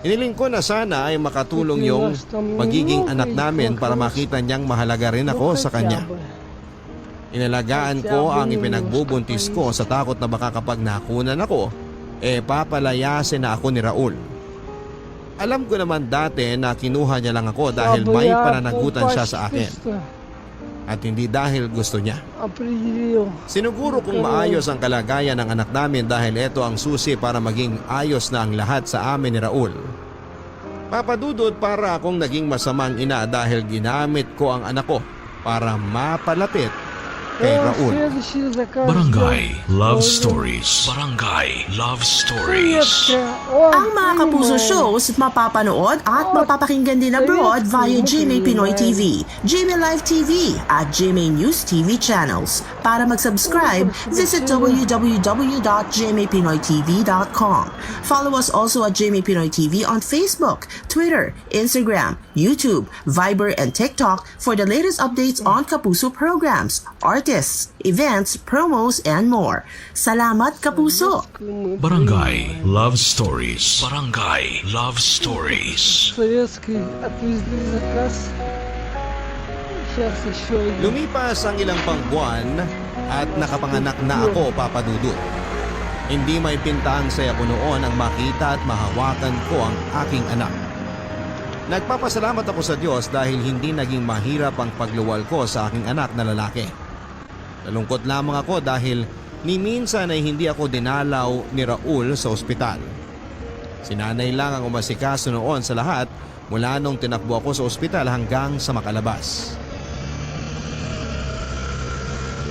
Iniling ko na sana ay makatulong yung magiging anak namin para makita niyang mahalaga rin ako sa kanya. Inalagaan ko ang ipinagbubuntis ko sa takot na baka kapag nakunan ako, papalayasin na ako ni Raul. Alam ko naman dati na kinuha niya lang ako dahil may pananagutan siya sa akin. At hindi dahil gusto niya. Sinuguro kong maayos ang kalagayan ng anak namin dahil ito ang susi para maging ayos na ang lahat sa amin ni Raul. Papadudod para akong naging masamang ina dahil ginamit ko ang anak ko para mapalapit kay Raul. Barangay Love Stories. Barangay Love Stories. Ang mga Kapuso shows mapapanood at mapapakinggan din abroad via GMA Pinoy TV, GMA Live TV at GMA News TV channels. Para mag-subscribe, visit www.gmapinoytv.com. Follow us also at GMA Pinoy TV on Facebook, Twitter, Instagram, YouTube, Viber, and TikTok for the latest updates on Kapuso programs, artists, events, promos, and more. Salamat, Kapuso! Barangay Love Stories. Barangay Love Stories. Lumipas ang ilang pang buwan at nakapanganak na ako, Papa Dudut. Hindi may pintaang saya ko noon ang makita at mahawakan ko ang aking anak. Nagpapasalamat ako sa Diyos dahil hindi naging mahirap ang pagluwal ko sa aking anak na lalaki. Nalungkot lamang ako dahil ni minsan ay hindi ako dinalaw ni Raul sa ospital. Si nanay lang ang umasikaso noon sa lahat mula nung tinakbo ako sa ospital hanggang sa makalabas.